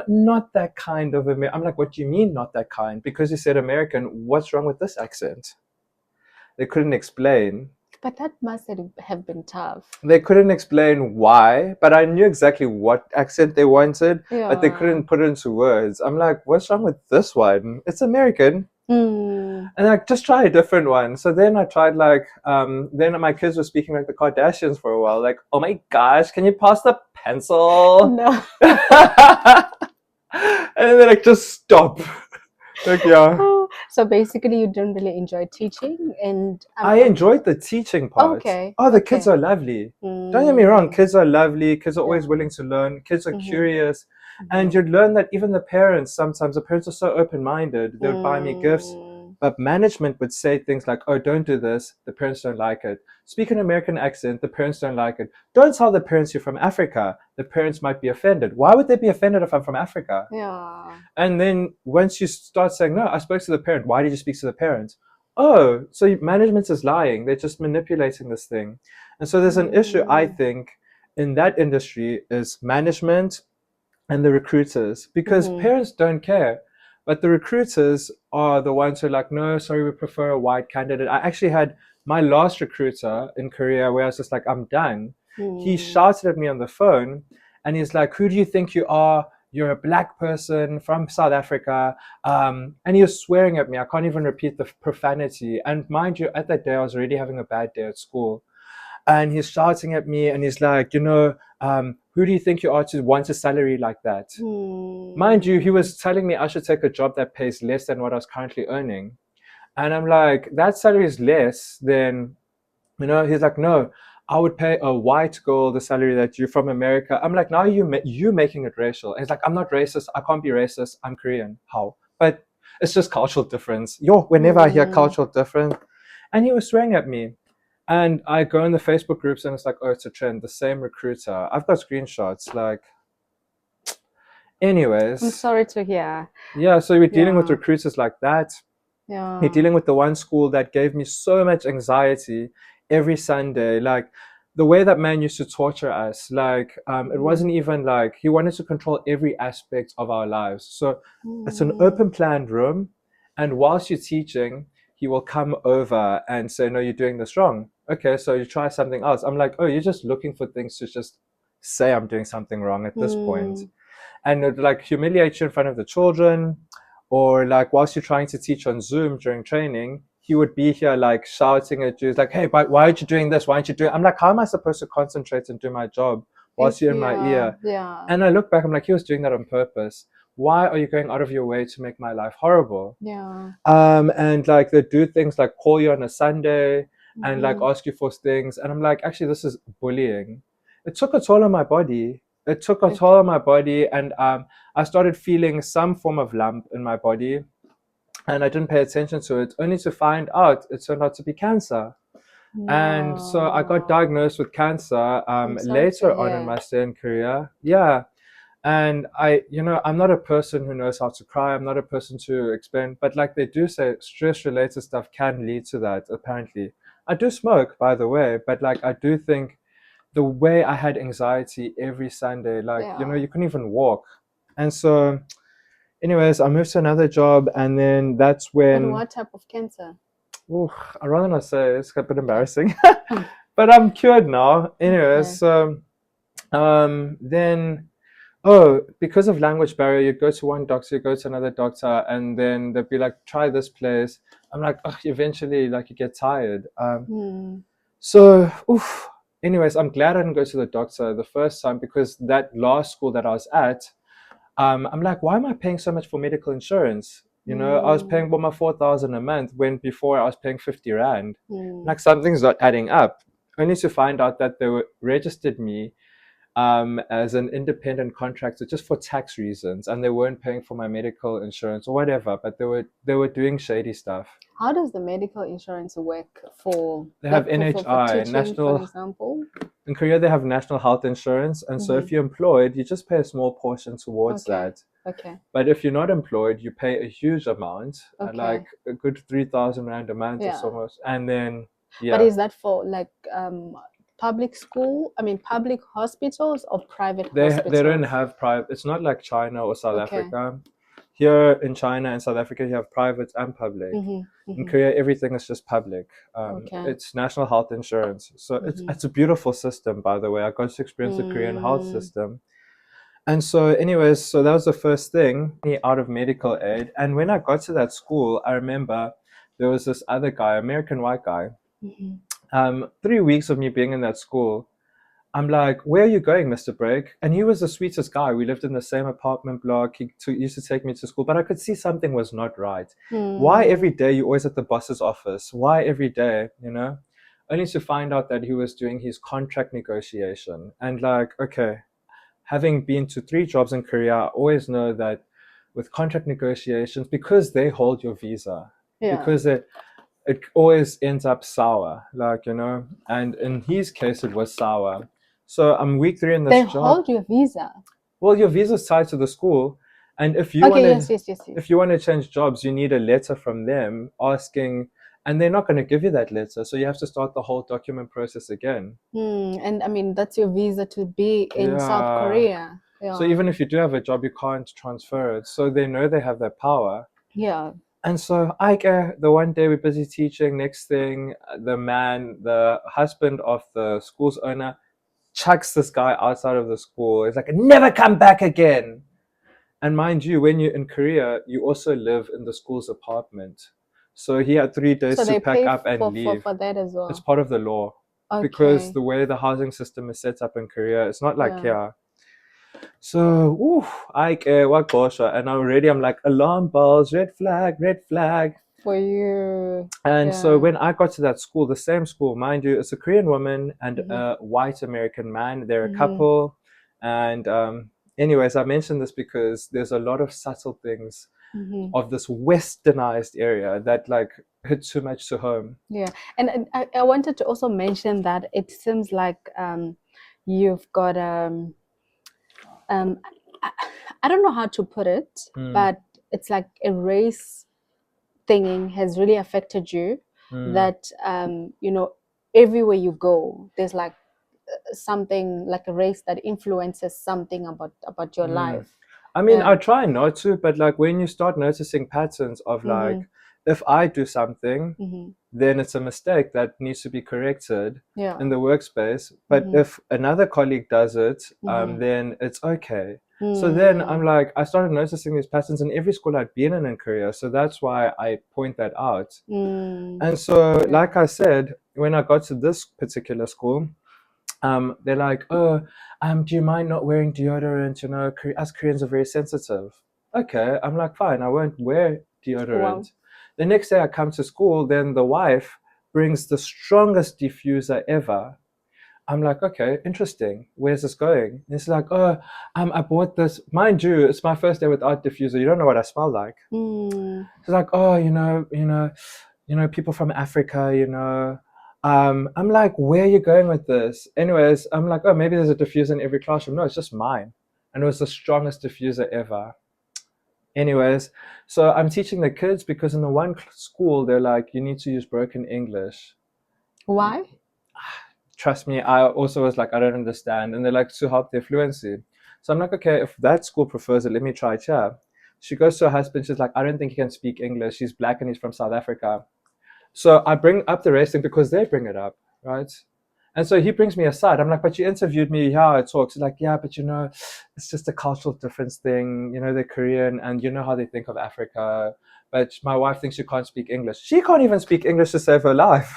not that kind of American. I'm like, what do you mean not that kind? Because you said American, what's wrong with this accent? They couldn't explain. But that must have been tough. They couldn't explain why, but I knew exactly what accent they wanted, but they couldn't put it into words. I'm like, what's wrong with this one? It's American. And like, just try a different one. So then I tried like, then my kids were speaking like the Kardashians for a while. Like, oh my gosh, can you pass the pencil? No. And then like, just stop. Like, yeah. So basically you didn't really enjoy teaching, and I enjoyed the teaching part. Okay. Oh, the kids are lovely. Don't get me wrong, kids are lovely. Kids are always willing to learn. Kids are curious. And you'd learn that even the parents, sometimes the parents are so open-minded, they would buy me gifts. But management would say things like, oh, don't do this. The parents don't like it. Speak an American accent. The parents don't like it. Don't tell the parents you're from Africa. The parents might be offended. Why would they be offended if I'm from Africa? Yeah. And then once you start saying, no, I spoke to the parent. Why did you speak to the parents? Oh, so management is lying. They're just manipulating this thing. And so there's an issue, I think, in that industry is management and the recruiters, because parents don't care. But the recruiters are the ones who are like, no, sorry, we prefer a white candidate. I actually had my last recruiter in Korea where I was just like, I'm done. He shouted at me on the phone and he's like, who do you think you are? You're a black person from South Africa. And he was swearing at me. I can't even repeat the profanity. And mind you, at that day, I was already having a bad day at school. And he's shouting at me and he's like, you know, who do you think you are to want a salary like that? Mind you, he was telling me I should take a job that pays less than what I was currently earning. And I'm like, that salary is less than, you know, he's like, no, I would pay a white girl the salary that you're from America. I'm like, now you making it racial. And he's like, I'm not racist. I can't be racist. I'm Korean. How? But it's just cultural difference. Whenever I hear cultural difference. And he was swearing at me. And I go in the Facebook groups and it's like, oh, it's a trend. The same recruiter. I've got screenshots. Like, anyways. I'm sorry to hear. Yeah, so we're dealing with recruiters like that. Yeah. We're dealing with the one school that gave me so much anxiety every Sunday. Like, the way that man used to torture us, like, it wasn't even like, he wanted to control every aspect of our lives. So it's an open planned room. And whilst you're teaching, he will come over and say, no, you're doing this wrong. Okay, so you try something else. I'm like, oh, you're just looking for things to just say I'm doing something wrong at this point. And it like humiliate you in front of the children, or like whilst you're trying to teach on Zoom during training, he would be here like shouting at you. He's like, hey, but why aren't you doing this? Why aren't you doing? I'm like, how am I supposed to concentrate and do my job whilst you're in my ear? Yeah. And I look back, I'm like, he was doing that on purpose. Why are you going out of your way to make my life horrible? Yeah. And like they do things like call you on a Sunday and like ask you for things. And I'm like, actually, this is bullying. It took a toll on my body. It took a toll on my body, and I started feeling some form of lump in my body, and I didn't pay attention to it, only to find out it turned out to be cancer. No. And so I got diagnosed with cancer later on in my stay in Korea. Yeah. And I'm not a person who knows how to cry. I'm not a person to explain, but like they do say, stress related stuff can lead to that, apparently. I do smoke, by the way, but like I do think the way I had anxiety every Sunday, like, you couldn't even walk. And so, anyways, I moved to another job, and then that's when. And what type of cancer? Oh, I'd rather not say. It's a bit embarrassing. But I'm cured now. Anyways, so then, because of language barrier, you go to one doctor, you go to another doctor, and then they'll be like, try this place. I'm like, eventually, like, you get tired. So, anyways, I'm glad I didn't go to the doctor the first time, because that last school that I was at, I'm like, why am I paying so much for medical insurance? I was paying about my 4,000 a month, when before I was paying 50 rand. Like, something's not adding up. Only to find out that they registered me as an independent contractor just for tax reasons, and they weren't paying for my medical insurance or whatever, but they were doing shady stuff. How does the medical insurance work for? They have NHI, for teaching, national. for example. In Korea, they have national health insurance, and so if you're employed, you just pay a small portion towards that. Okay. But if you're not employed, you pay a huge amount, like a good 3,000 rand a month or so much, and then But is that for like public school? I mean, public hospitals or private hospitals? They don't have private. It's not like China or South Africa. Here in China and South Africa, you have private and public. In Korea, everything is just public. It's national health insurance. So it's a beautiful system, by the way. I got to experience the Korean health system. And so anyways, so that was the first thing, out of medical aid. And when I got to that school, I remember there was this other guy, American white guy. 3 weeks of me being in that school, I'm like, where are you going, Mr. Break? And he was the sweetest guy. We lived in the same apartment block. He used to take me to school, but I could see something was not right. Why every day you always at the boss's office? Why every day, Only to find out that he was doing his contract negotiation. And like, okay, having been to 3 jobs in Korea, I always know that with contract negotiations, because they hold your visa, because it always ends up sour, like, and in his case, it was sour. So I'm week 3 in this job. They hold your visa? Well, your visa's tied to the school. And if you if you want to change jobs, you need a letter from them asking, and they're not going to give you that letter. So you have to start the whole document process again. And I mean, that's your visa to be in South Korea. So even if you do have a job, you can't transfer it. So they know they have that power. And so the one day we're busy teaching, next thing, the husband of the school's owner, chucks this guy outside of the school. He's like, never come back again. And mind you, when you're in Korea, you also live in the school's apartment. So he had 3 days to pack up and leave. For that as well. It's part of the law. Because the way the housing system is set up in Korea, it's not like here. So, and already I'm like, alarm bells, red flag for you. And so when I got to that school, the same school, mind you, it's a Korean woman and a white American man. They're a couple. And anyways, I mentioned this because there's a lot of subtle things of this westernized area that like hit too much to home. And I wanted to also mention that it seems like you've got I don't know how to put it, but it's like a race thinging has really affected you. That everywhere you go, there's like something like a race that influences something about your life. I mean, I try not to, but like when you start noticing patterns of like, if I do something, then it's a mistake that needs to be corrected in the workspace. But if another colleague does it, then it's okay. So then I'm like, I started noticing these patterns in every school I'd been in Korea. So that's why I point that out. And so, like I said, when I got to this particular school, they're like, do you mind not wearing deodorant? Us Koreans are very sensitive. Okay, I'm like, fine, I won't wear deodorant. The next day I come to school, then the wife brings the strongest diffuser ever. I'm like, okay, interesting. Where's this going? And it's like, oh, I bought this. Mind you, it's my first day without diffuser. You don't know what I smell like. It's like, oh, people from Africa, I'm like, where are you going with this? Anyways, I'm like, oh, maybe there's a diffuser in every classroom. No, it's just mine. And it was the strongest diffuser ever. Anyways, so I'm teaching the kids because in the one school, they're like, you need to use broken English. Why? Trust me, I also was like, I don't understand. And they're like, to help their fluency. So I'm like, okay, if that school prefers it, let me try it here. She goes to her husband. She's like, I don't think he can speak English. He's black and he's from South Africa. So I bring up the racing because they bring it up, right? And so he brings me aside. I'm like, but you interviewed me, how I talk. He's like, yeah, but it's just a cultural difference thing. They're Korean and you know how they think of Africa. But my wife thinks she can't speak English. She can't even speak English to save her life.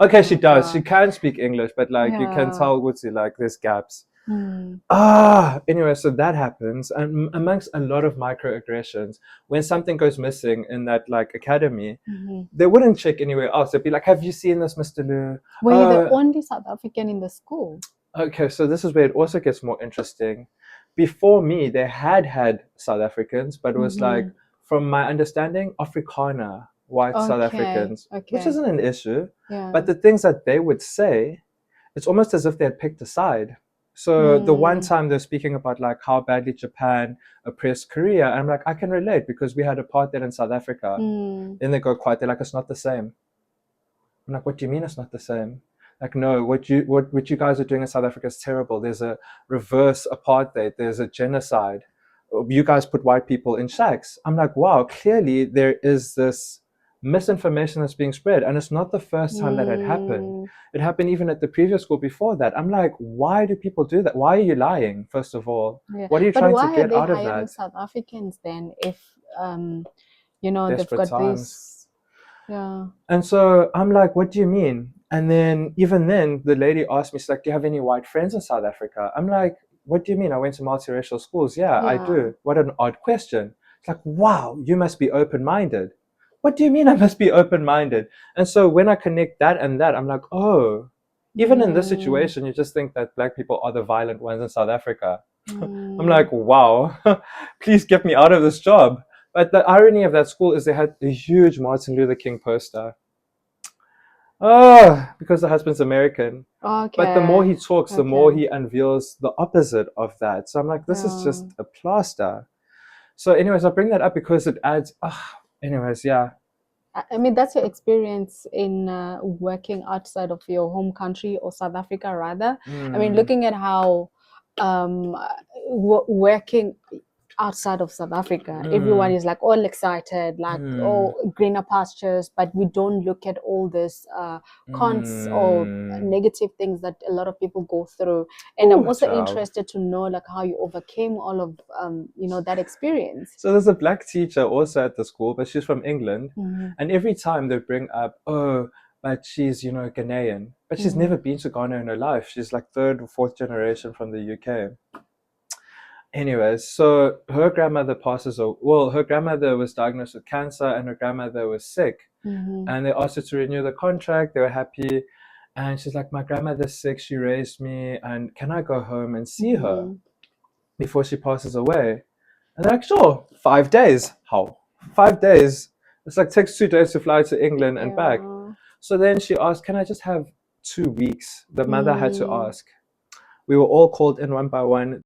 Okay, she does. She can speak English, but you can tell, Woodsy, there's gaps. Anyway, so that happens, and amongst a lot of microaggressions, when something goes missing in that academy, they wouldn't check anywhere else. They'd be like, "Have you seen this, Mr. Lu?" Were you the only South African in the school? Okay, so this is where it also gets more interesting. Before me, they had South Africans, but it was from my understanding, Afrikaner white South Africans, which isn't an issue. But the things that they would say, it's almost as if they had picked a side. So the one time they're speaking about how badly Japan oppressed Korea, and I'm like, I can relate because we had apartheid in South Africa. Then they go quiet. They're like, it's not the same. I'm like, what do you mean it's not the same? Like, no, what you guys are doing in South Africa is terrible. There's a reverse apartheid. There's a genocide. You guys put white people in shacks. I'm like, wow, clearly there is this misinformation that's being spread, and it's not the first time that had happened. It happened even at the previous school before that. I'm like, why do people do that? Why are you lying, first of all? What are you trying to get out of that? But why are they hiring South Africans then if Desperate they've got times. this? Yeah. And so I'm like, what do you mean? And then even then the lady asked me, she's like, do you have any white friends in South Africa? I'm like, what do you mean? I went to multiracial schools. Yeah, I do. What an odd question. It's like, wow, you must be open-minded. What do you mean I must be open-minded? And so when I connect that and that, I'm like, oh, even in this situation, you just think that black people are the violent ones in South Africa. I'm like, wow, please get me out of this job. But the irony of that school is they had a huge Martin Luther King poster. Oh, because the husband's American. Okay. But the more he talks, the more he unveils the opposite of that. So I'm like, this is just a plaster. So anyways, I bring that up because it adds, anyways, yeah. I mean, that's your experience in working outside of your home country, or South Africa rather. I mean, looking at how working outside of South Africa, everyone is all excited, greener pastures, but we don't look at all this cons or negative things that a lot of people go through. And I'm also interested to know how you overcame all of that experience. So there's a black teacher also at the school, but she's from England, and every time they bring up, oh, but she's Ghanaian, but she's never been to Ghana in her life. She's like 3rd or 4th generation from the UK. Anyways, so her grandmother her grandmother was diagnosed with cancer and her grandmother was sick. And they asked her to renew the contract. They were happy. And she's like, my grandmother's sick. She raised me. And can I go home and see her before she passes away? And they're like, sure, 5 days. How? 5 days? It's takes 2 days to fly to England and back. So then she asked, can I just have 2 weeks? The mother had to ask. We were all called in one by one.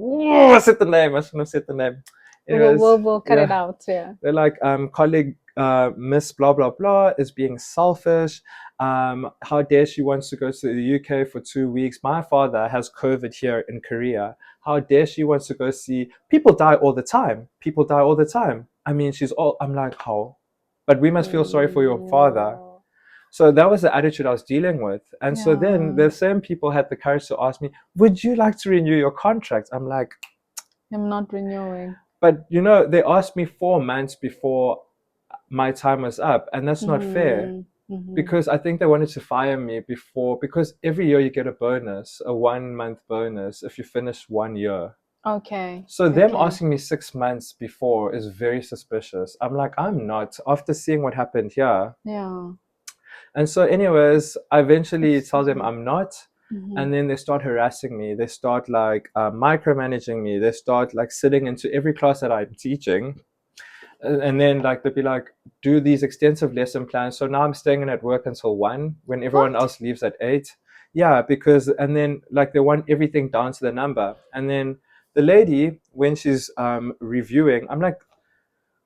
I said the name. I shouldn't have said the name. Anyways, we'll cut it out. Yeah. They're like, colleague Miss blah blah blah is being selfish. How dare she wants to go to the UK for 2 weeks? My father has COVID here in Korea. How dare she wants to go see? People die all the time. People die all the time. I mean, I'm like, how? But we must feel sorry for your father. So that was the attitude I was dealing with. And so then the same people had the courage to ask me, would you like to renew your contract? I'm like, I'm not renewing. But they asked me 4 months before my time was up, and that's not fair. Because I think they wanted to fire me because every year you get a bonus, a 1 month bonus if you finish 1 year. Okay. So them Okay. asking me 6 months before is very suspicious. I'm like, I'm not, after seeing what happened here. Yeah. And so, anyways, I eventually tell Excuse them me. I'm not. Mm-hmm. And then they start harassing me. They start like micromanaging me. They start like sitting into every class that I'm teaching. And then like they'd be like, do these extensive lesson plans. So now I'm staying in at work until 1 when everyone What? else leaves at 8. Yeah, because and then like they want everything down to the number. And then the lady, when she's reviewing, I'm like,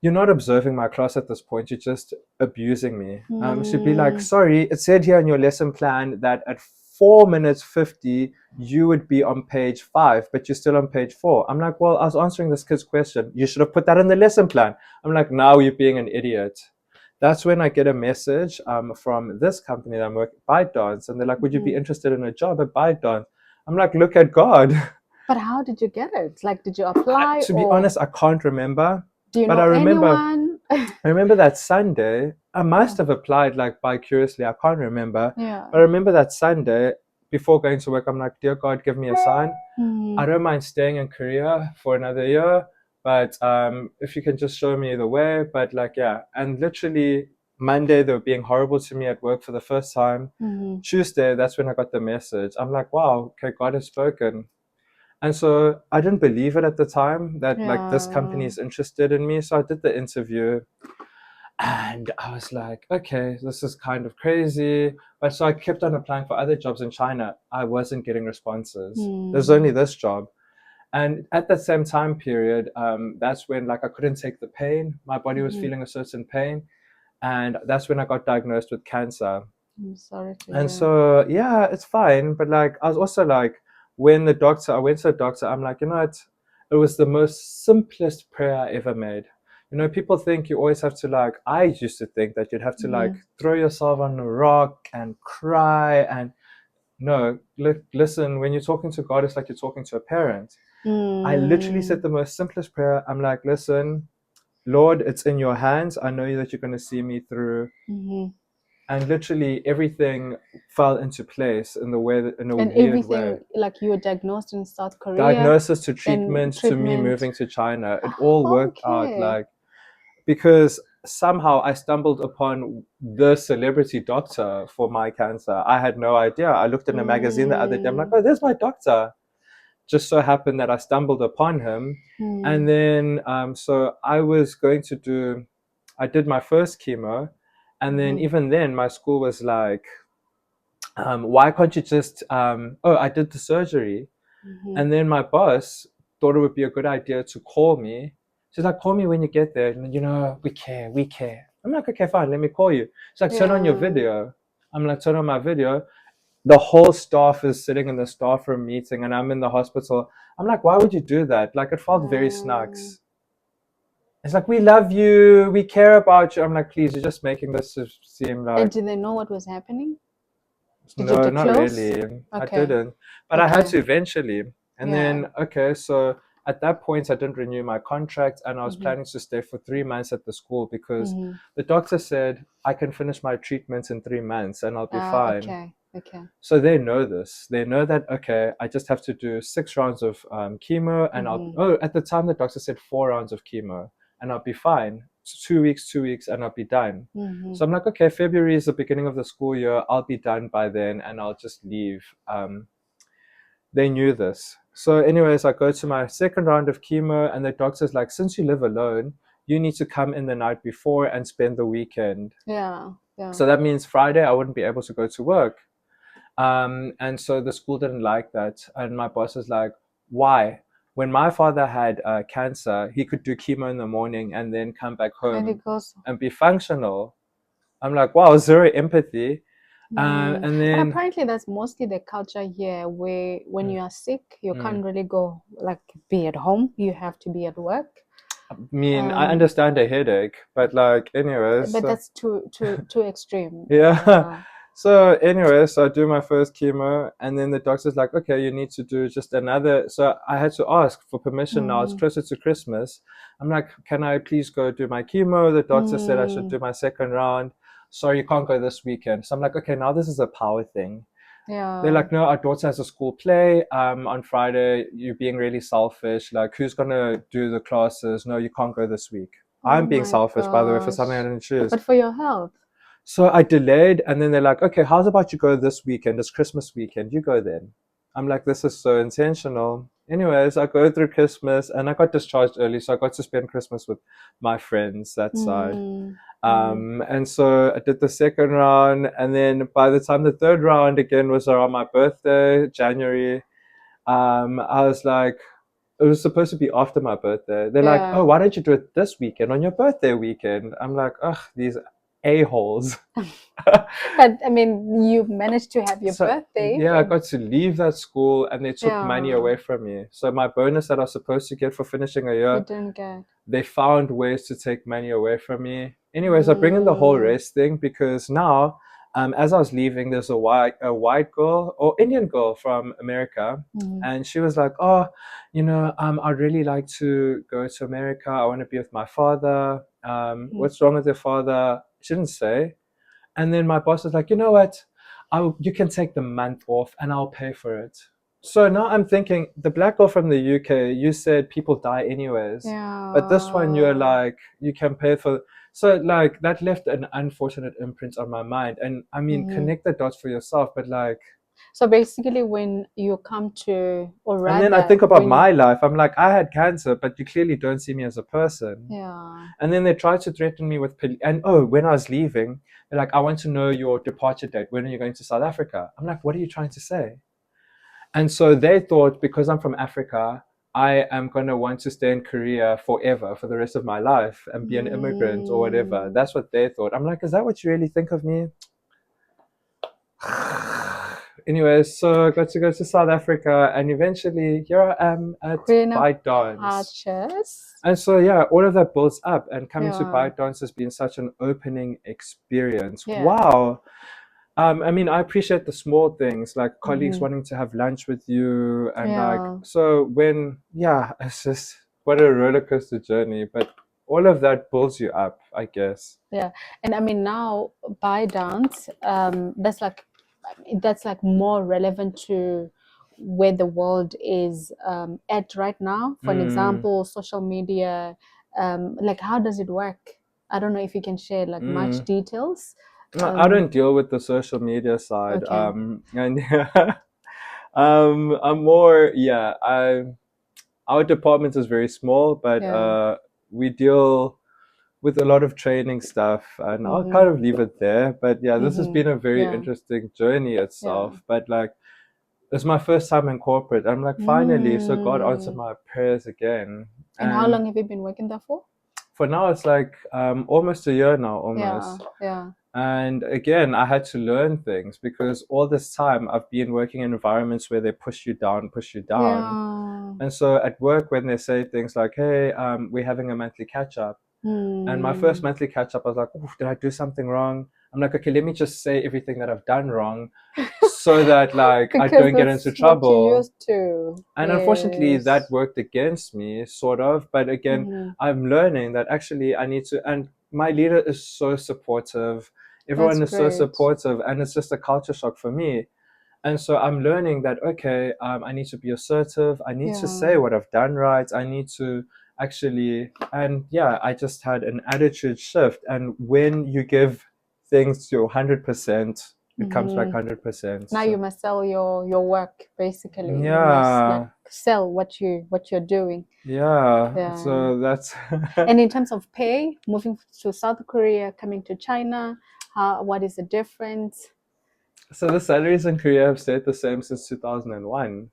you're not observing my class at this point. You're just abusing me. She'd be like, Mm. sorry, it said here in your lesson plan that at 4 minutes 50, you would be on page 5, but you're still on page 4. I'm like, well, I was answering this kid's question. You should have put that in the lesson plan. I'm like, now you're being an idiot. That's when I get a message from this company that I'm working, ByteDance, and they're like, would you be Mm-hmm. interested in a job at ByteDance? I'm like, look at God. But how did you get it? Like, did you apply To be or honest, I can't remember, do you but know anyone? I remember that Sunday. I Yeah. must have applied like bi curiously. I can't remember. Yeah. But I remember that Sunday before going to work, I'm like, dear God, give me a sign. I Mm. don't mind staying in Korea for another year, but if you can just show me the way. But like, yeah. And literally Monday, they were being horrible to me at work for the first time. Mm-hmm. Tuesday, that's when I got the message. I'm like, wow, okay, God has spoken. And so I didn't believe it at the time that like this company Yeah. is interested in me. So I did the interview and I was like, okay, this is kind of crazy. But so I kept on applying for other jobs in China. I wasn't getting responses. There's only Mm. this job. And at that same time period, that's when like I couldn't take the pain. My body was Mm-hmm. feeling a certain pain. And that's when I got diagnosed with cancer. I'm sorry to And hear. so, yeah, it's fine. But like, I was also like, when I went to the doctor, I'm like, you know what? It was the most simplest prayer I ever made. You know, people think you always have to like, I used to think that you'd have to like Mm-hmm. throw yourself on a rock and cry. And no, listen, when you're talking to God, it's like you're talking to a parent. I literally said Mm. the most simplest prayer. I'm like, listen, Lord, it's in your hands. I know that you're going to see me through, Mm-hmm. and literally everything fell into place in the way that, in a And weird way. everything, like you were diagnosed in South Korea, Diagnosis to then treatment to me treatment. moving to China, it all worked out Okay. like because somehow I stumbled upon the celebrity doctor for my cancer. I had no idea. I looked in a magazine the other day. I'm like, Mm. oh, there's my doctor. Just so happened that I stumbled upon him, and Mm. then so I did my first chemo, and then Mm-hmm. even then my school was like, why can't you just oh, I did the surgery. Mm-hmm. And then my boss thought it would be a good idea to call me. She's like, call me when you get there, and you know, we care. I'm like, okay, fine, let me call you. She's like, turn on your Yeah. video. I'm like, turn on my video. The whole staff is sitting in the staff room meeting and I'm in the hospital. I'm like, why would you do that? Like, it felt very Mm. snacks. It's like, we love you, we care about you. I'm like, please, you're just making this seem And like, did they know what was happening? Did you no, not disclose? really. I Okay. didn't. But I had Okay. to eventually. And Yeah. then, okay, so at that point, I didn't renew my contract and I was Mm-hmm. planning to stay for 3 months at the school because Mm-hmm. the doctor said I can finish my treatments in 3 months and I'll be Ah, fine. okay. Okay. So they know this. They know that, okay, I just have to do 6 rounds of chemo and Mm-hmm. at the time, the doctor said 4 rounds of chemo and I'll be fine. 2 weeks, and I'll be done. Mm-hmm. So I'm like, okay, February is the beginning of the school year. I'll be done by then and I'll just leave. They knew this. So, anyways, I go to my second round of chemo, and the doctor's like, since you live alone, you need to come in the night before and spend the weekend. Yeah. Yeah. So that means Friday I wouldn't be able to go to work. And so the school didn't like that. And my boss was like, why? When my father had cancer, he could do chemo in the morning and then come back And home it goes. and be functional. I'm like, wow, zero empathy. Mm. And But then, apparently that's mostly the culture here where when mm, you are sick, you mm. can't really go like be at home. You have to be at work. I mean, I Um, understand a headache, but like, anyways, but that's too extreme. yeah. So, anyways, so I do my first chemo, and then the doctor's like, okay, you need to do just another. So I had to ask for permission now. It's Mm, closer to Christmas. I'm like, can I please go do my chemo? The doctor said I should mm, do my second round. Sorry, you can't go this weekend. So I'm like, okay, now this is a power thing. They're Yeah. like, no, our daughter has a school play on Friday. You're being really selfish. Like, who's gonna do the classes? No, you can't go this week. Oh I'm being my selfish, by the way, for something I gosh. didn't choose. But for your health. So I delayed, and then they're like, okay, how's about you go this weekend? It's Christmas weekend. You go then. I'm like, this is so intentional. Anyways, I go through Christmas, and I got discharged early, so I got to spend Christmas with my friends that side. Mm. Mm. And so I did the second round, and then by the time the third round again was around my birthday, January, I was like, it was supposed to be after my birthday. They're like, oh, Yeah. why don't you do it this weekend on your birthday weekend? I'm like, ugh, these a-holes. But I mean, you managed to have your So birthday. yeah, I And got to leave that school and they took money yeah, away from me. So my bonus that I was supposed to get for finishing a you year, didn't get. they found ways to take money away from me. Anyways, I bring in the whole Mm. race thing because now, as I was leaving, there's a white girl or Indian girl from America, Mm. and she was like, "Oh, I'd really like to go to America. I want to be with my father. Mm. What's wrong with your father?" She didn't say. And then my boss was like, you know what? You can take the month off and I'll pay for it. So now I'm thinking, the black girl from the UK, you said people die anyways. But this one, you're Yeah. like, you can pay for. So, like, that left an unfortunate imprint on my mind. And I mean, Mm-hmm. connect the dots for yourself, but like, So basically, when you come to, or and then I rather, think about when you, my life. I'm like, I had cancer, but you clearly don't see me as a person. yeah. And then they tried to threaten me with and oh, when I was leaving, they're like, I want to know your departure date. When are you going to South Africa? I'm like, what are you trying to say? And so they thought because I'm from Africa, I am going to want to stay in Korea forever for the rest of my life and be an immigrant or whatever. Mm. That's what they thought. I'm like, is that what you really think of me? Anyways, so I got to go to South Africa, and eventually here I am at Queen of ByteDance. Patches. And so, yeah, all of that builds up, and coming to Yeah. ByteDance has been such an opening experience. Yeah. Wow. I mean, I appreciate the small things like colleagues Mm-hmm. wanting to have lunch with you, and like, Yeah. so yeah, it's just what a roller coaster journey, but all of that builds you up, I guess. Yeah. And I mean, now ByteDance, that's like more relevant to where the world is at right now. For an Mm, example, social media, like how does it work? I don't know if you can share like much mm. details. I don't deal with the social media side, Okay. and I'm more, yeah, our department is very small, but Yeah. we deal with a lot of training stuff, and I'll Mm-hmm. kind of leave it there. But yeah, this has Mm-hmm. been a very Yeah. interesting journey Yeah. itself. But like, it's my first time in corporate. I'm like, finally, so God answered Mm. my prayers again. And how And long have you been working there for? for now, it's like almost a year now, Yeah. almost. Yeah. And again, I had to learn things because all this time I've been working in environments where they push you down, push you down. Yeah. And so at work, when they say things like, hey, we're having a monthly catch up. And my first Mm. monthly catch up, I was like, oh, did I do something wrong? I'm like, okay, let me just say everything that I've done wrong so that like I Because don't get into that's what you trouble. used to. And unfortunately, that Yes. worked against me, sort of. But again, Mm-hmm. I'm learning that actually I need to, and my leader is so supportive. That's Everyone is so great. supportive, and it's just a culture shock for me. And so I'm learning that, okay, I need to be assertive. I need to say Yeah. what I've done right. I need to actually, and yeah, I just had an attitude shift. And when you give things to 100%, it comes back Mm-hmm. 100%. Now So, you must sell your work basically. You must like yeah, sell what you're doing. yeah. Yeah. So that's, And in terms of pay, moving to South Korea, coming to China, what is the difference? so the salaries in Korea have stayed the same since 2001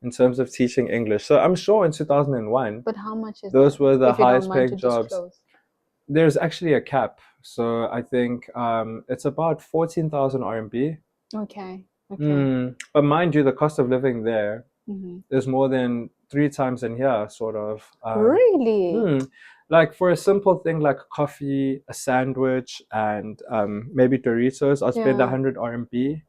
in terms of teaching English. So I'm sure in 2001, But how much is that, those were the if you don't highest mind paying to jobs. disclose? There's actually a cap. So I think it's about 14,000 RMB. Okay. Okay. But mind you, the cost of living there Mm-hmm. is more than 3 times in here, sort of. Really? Like for a simple thing like coffee, a sandwich, and maybe Doritos, I'll spend Yeah. 100 RMB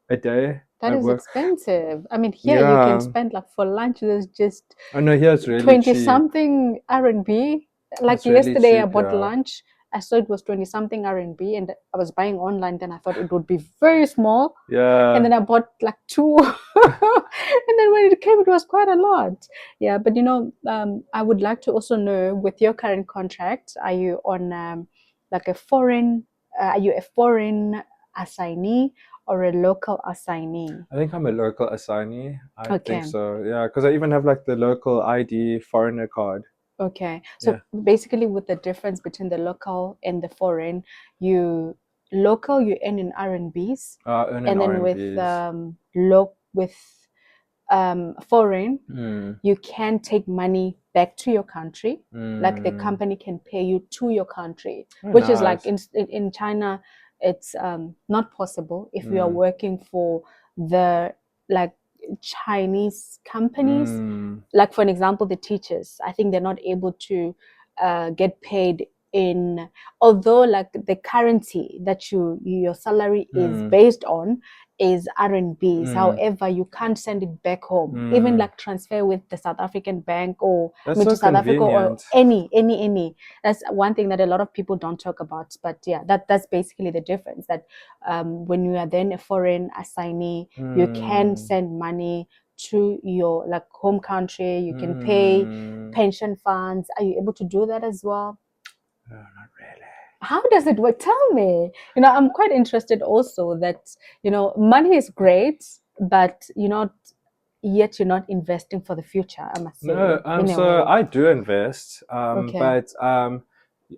a day That at is work. expensive. I mean, here you can Yeah. spend like for lunch, there's just I know here it's really 20 cheap. something R&B. Like It's really yesterday, I cheap, bought yeah. lunch. I saw it was 20 something RMB, and I was buying online. Then I thought it would be very small. Yeah. And then I bought like 2. And then when it came, it was quite a lot. Yeah. But I would like to also know, with your current contract, are you on like a foreign, are you a foreign assignee or a local assignee? I think I'm a local assignee. I Okay. think so. Yeah, because I even have like the local ID foreigner card. Okay. So Yeah. basically, with the difference between the local and the foreign, you earn in RMBs, Earn in and then with RMBs. foreign, Mm. you can take money back to your country. Like the Mm. company can pay you to your country, Oh, which is like nice. in China, it's not possible if you are Mm. working for the like Chinese companies. Mm. Like for an example, the teachers, I think they're not able to get paid in, although like the currency that your salary is Mm. based on is RMBs. Mm. However, you can't send it back home. Even like transfer with the South African bank, or I That's mean so to South Africa, or convenient. any. That's one thing that a lot of people don't talk about. But yeah, that's basically the difference. That when you are then a foreign assignee, you can send money to your like home country. You can pay pension funds. Are you able to do that as well? No, not really. How does it work? Tell me. I'm quite interested also that, money is great, but you're not investing for the future, I must say, No, in a so way. I do invest, Okay. but I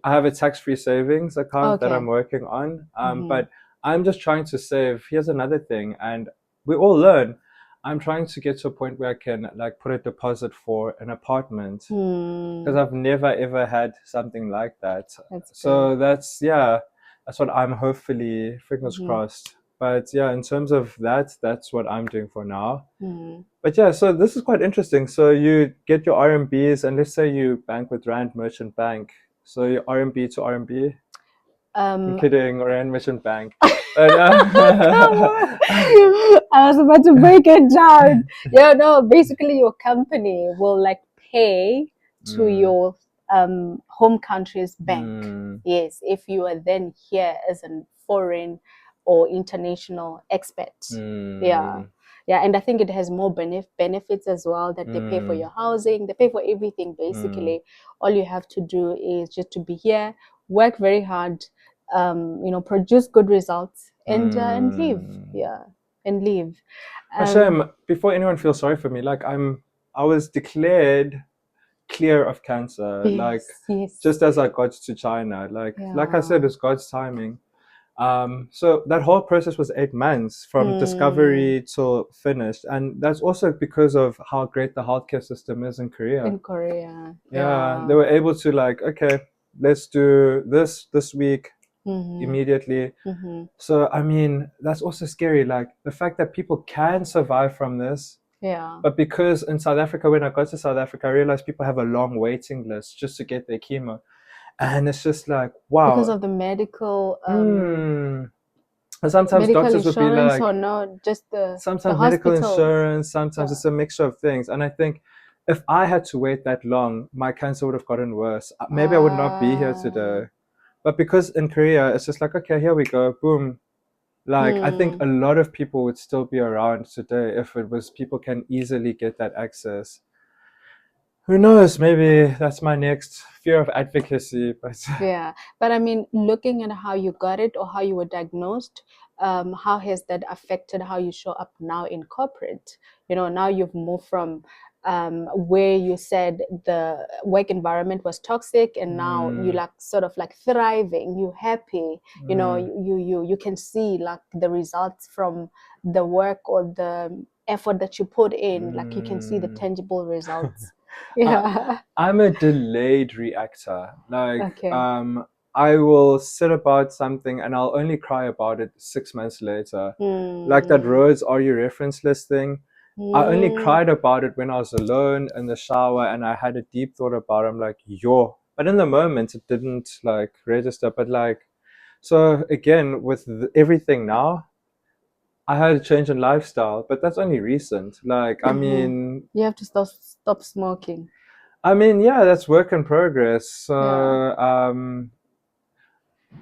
have a tax-free savings account that Okay. I'm working on. But I'm just trying to save. Here's another thing, and we all learn. I'm trying to get to a point where I can like put a deposit for an apartment because I've never ever had something like that. That's So good. that's what I'm hopefully, fingers crossed. But yeah, in terms of that, that's what I'm doing for now. But yeah, so this is quite interesting. So you get your RMBs, and let's say you bank with Rand Merchant Bank. So your RMB to RMB. I'm kidding, Rand Merchant Bank. But Come on. I was about to break it down. Yeah, no, basically your company will like pay to your home country's bank. Yes, if you are then here as a foreign or international expat. Yeah. Yeah, and I think it has more benefits as well, that they pay for your housing, they pay for everything basically. All you have to do is just to be here, work very hard, produce good results, and leave. Yeah, and leave. Hashem, before anyone feels sorry for me, like I was declared clear of cancer, like Yes. just as I got to China. Like I said, it's God's timing. So that whole process was 8 months from discovery till finished, and that's also because of how great the healthcare system is in Korea. In Korea, yeah, they were able to like, okay, let's do this week immediately. So I mean, that's also scary. Like the fact that people can survive from this. Yeah. But because in South Africa, when I got to South Africa, I realized people have a long waiting list just to get their chemo. And it's just like, wow. Because of the medical And sometimes medical doctors would be insurance, like, or no, just the sometimes medical hospitals. insurance, sometimes it's a mixture of things. And I think if I had to wait that long, my cancer would have gotten worse. Maybe I would not be here today. But because in Korea, it's just like, okay, here we go, boom. Like, I think a lot of people would still be around today if it was people can easily get that access. Who knows? Maybe that's my next fear of advocacy. But yeah, but I mean, looking at how you got it or how you were diagnosed, how has that affected how you show up now in corporate? Now you've moved from where you said the work environment was toxic, and now you like sort of like thriving, you're happy. You can see like the results from the work or the effort that you put in. Like you can see the tangible results. Yeah. I'm a delayed reactor. Like, Okay. I will sit about something and I'll only cry about it 6 months later. Like that Rhodes Are You reference list thing. I only cried about it when I was alone in the shower and I had a deep thought about it. I'm like, yo. But in the moment, it didn't like register. But like, so again, with everything now, I had a change in lifestyle, but that's only recent. Like, I mean, you have to stop smoking. yeah, that's work in progress. So, Yeah.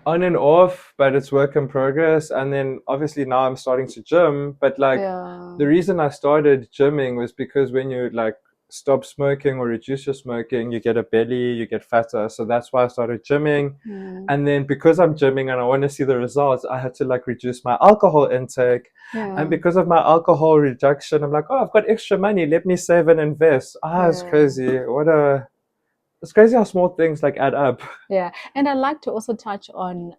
On and off, but it's work in progress. And then obviously now I'm starting to gym, but like the reason I started gymming was because when you like stop smoking or reduce your smoking, you get a belly, you get fatter. So that's why I started gymming. And then because I'm gymming and I want to see the results, I had to like reduce my alcohol intake. And because of my alcohol reduction, I'm like, oh, I've got extra money. Let me save and invest. It's crazy. It's crazy how small things like add up. Yeah, and I'd like to also touch on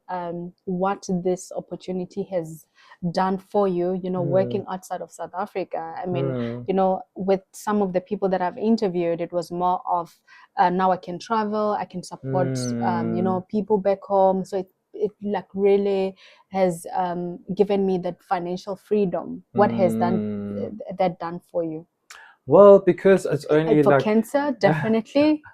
what this opportunity has done for you, working outside of South Africa. I mean, with some of the people that I've interviewed, it was more of now I can travel, I can support, people back home. So it like really has given me that financial freedom. What has that done for you? Well, because it's only For like cancer, definitely.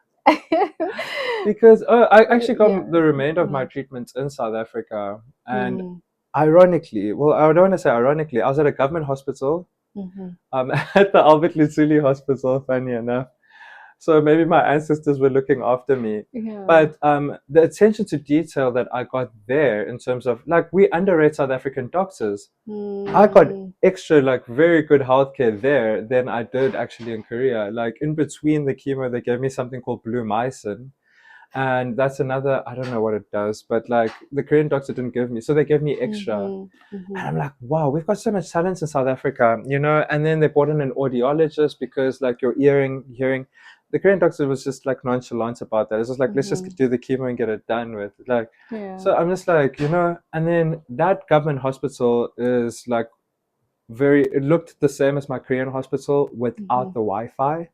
because I actually Yeah. got the remainder of my treatments in South Africa, and ironically, well, I don't want to say ironically, I was at a government hospital, at the Albert Luthuli Hospital, funny enough. So maybe my ancestors were looking after me. But the attention to detail that I got there in terms of like we underrate South African doctors. I got extra like very good healthcare there than I did actually in Korea. Like in between the chemo, they gave me something called blue mycin, and that's another, I don't know what it does, but like the Korean doctor didn't give me, so they gave me extra. And I'm like, wow, we've got so much talent in South Africa, and then they brought in an audiologist because like your hearing, the Korean doctor was just like nonchalant about that. It's just like, let's just do the chemo and get it done with. Like, so I'm just like, and then that government hospital is like it looked the same as my Korean hospital without the Wi-Fi.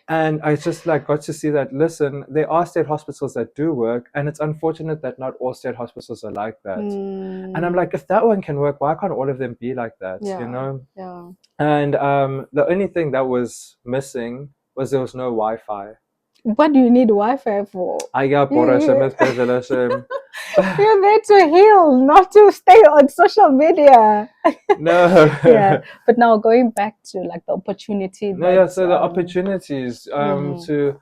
And I just like got to see that, listen, there are state hospitals that do work, and it's unfortunate that not all state hospitals are like that. And I'm like, if that one can work, why can't all of them be like that? And the only thing that was missing was there was no Wi-Fi. What do you need Wi-Fi for? You're there to heal, not to stay on social media. No. But now going back to like the opportunity. So the opportunities to.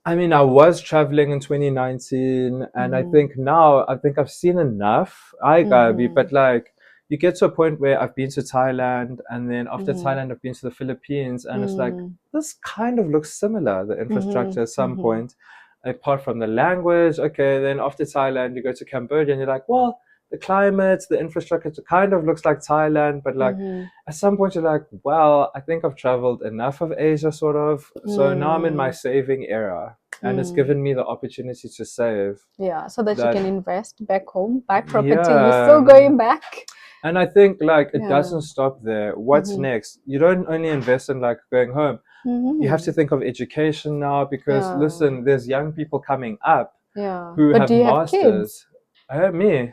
I mean, I was traveling in 2019, and I think now I've seen enough. But like you get to a point where I've been to Thailand, and then after Thailand, I've been to the Philippines, and it's like this kind of looks similar, the infrastructure at some point, apart from the language. Okay, then after Thailand, you go to Cambodia, and you're like, well, the climate, the infrastructure kind of looks like Thailand, but like at some point you're like, well, I think I've traveled enough of Asia, sort of. So now I'm in my saving era, and it's given me the opportunity to save. Yeah, so that you can invest back home, buy property. You're still going back. And I think like it doesn't stop there. What's next? You don't only invest in like going home. You have to think of education now because listen, there's young people coming up who have masters. Me.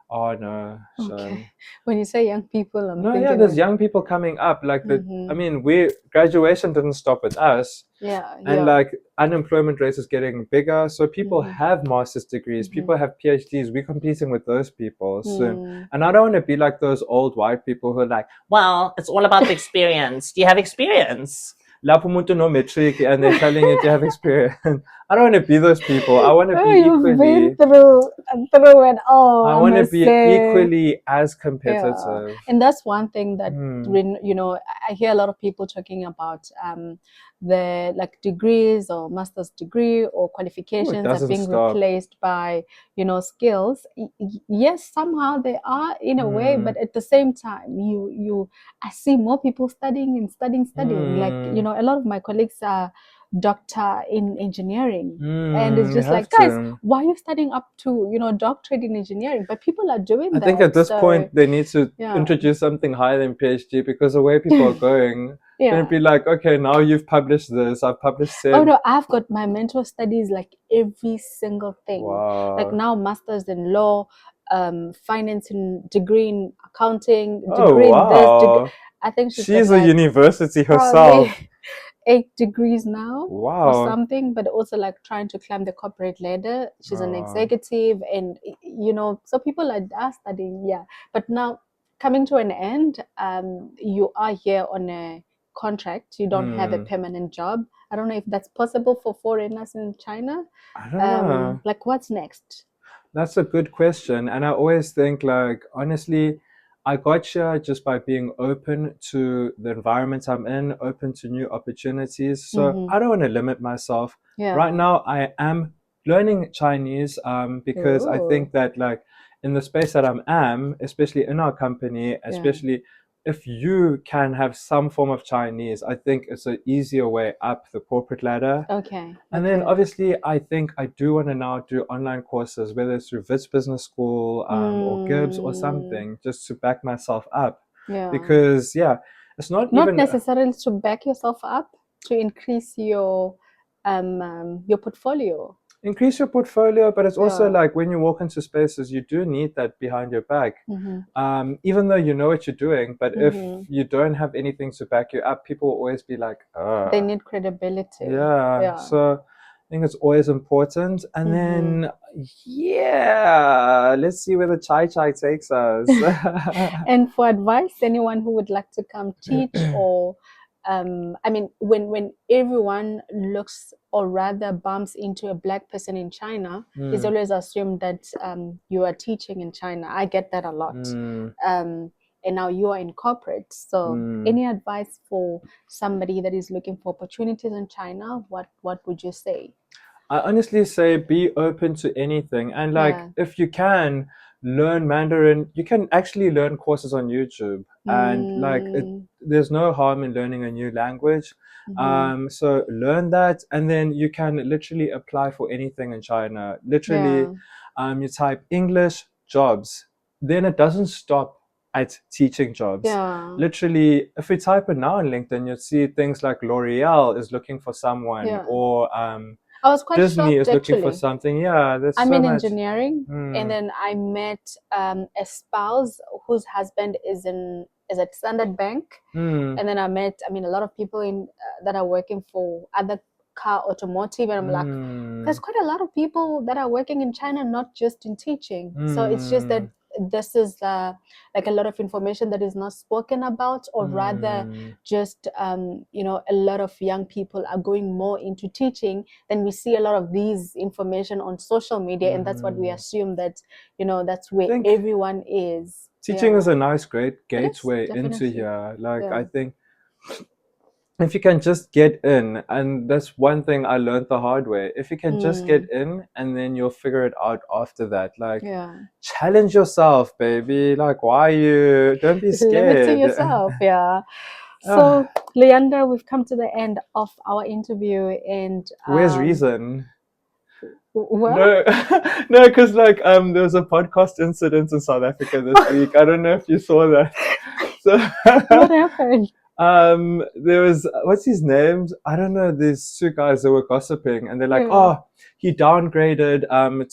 Oh no. Okay. When you say young people, I'm thinking there's young people coming up. Like I mean, graduation didn't stop with us. And like unemployment rate is getting bigger. So people have master's degrees, people have PhDs. We're competing with those people soon. And I don't want to be like those old white people who are like, well, it's all about the experience. Do you have experience? No metric, and they're telling you to have experience. I don't want to be those people. I want to be equally. You've been through it all. I want to be equally as competitive. And that's one thing that I hear a lot of people talking about the like degrees or master's degree or qualifications are being replaced by skills. Yes, somehow they are in a way, but at the same time I see more people studying and studying. Like a lot of my colleagues are doctor in engineering, and it's just like, guys, why are you studying up to doctorate in engineering? But people are doing that. I think at this point they need to introduce something higher than PhD, because the way people are going, it'd be like, okay, now you've published this, I've published Oh no, I've got my mentor studies like every single thing. Like now masters in law, finance degree in accounting, degree in this. I think she's a university herself. 8 degrees now or something, but also like trying to climb the corporate ladder. She's an executive, and so people are studying. But now coming to an end, you are here on a contract. You don't have a permanent job. I don't know if that's possible for foreigners in China. I don't know. Like, what's next? That's a good question. And I always think, like, honestly, I got here just by being open to the environment I'm in, open to new opportunities. So I don't want to limit myself. Right now, I am learning Chinese because I think that, like, in the space that I'm, especially in our company, especially if you can have some form of Chinese, I think it's an easier way up the corporate ladder. Okay. And then obviously, I think I do want to now do online courses, whether it's through Wits Business School or Gibbs or something, just to back myself up. Yeah. Because, yeah, it's not even necessarily to back yourself up, to increase your portfolio. Increase your portfolio, but it's also like when you walk into spaces, you do need that behind your back. Even though you know what you're doing, but if you don't have anything to back you up, people will always be like, they need credibility. So I think it's always important. And then let's see where the chai takes us. And for advice, anyone who would like to come teach or I mean, when everyone looks or rather bumps into a Black person in China, it's always assumed that you are teaching in China. I get that a lot. And now you are in corporate. So any advice for somebody that is looking for opportunities in China? What would you say? I honestly say be open to anything. And like, if you can learn Mandarin, you can actually learn courses on YouTube. And like, there's no harm in learning a new language. So learn that, and then you can literally apply for anything in China. Literally, you type English jobs, then it doesn't stop at teaching jobs. Literally, if we type it now on LinkedIn, you'll see things like L'Oreal is looking for someone, or I was quite Disney shocked, is looking actually. for something. Yeah, there's I'm so in much. engineering, and then I met a spouse whose husband is at Standard Bank, and then I met, I mean, a lot of people in that are working for other car automotive, and I'm like, there's quite a lot of people that are working in China, not just in teaching. So it's just that this is like a lot of information that is not spoken about, or rather just you know, a lot of young people are going more into teaching. Then we see a lot of these information on social media, and that's what we assume, that, you know, that's where everyone is. Teaching is a nice, great gateway into here. Like, I think if you can just get in, and that's one thing I learned the hard way, if you can just get in, and then you'll figure it out after that. Like, challenge yourself, baby. Like, why don't be scared. Limiting yourself. So Leander, we've come to the end of our interview, and where's Reason? Well, no, because like there was a podcast incident in South Africa this week. I don't know if you saw that. So what happened? There was, what's his name? I don't know. There's two guys that were gossiping, and they're like, "Oh, he downgraded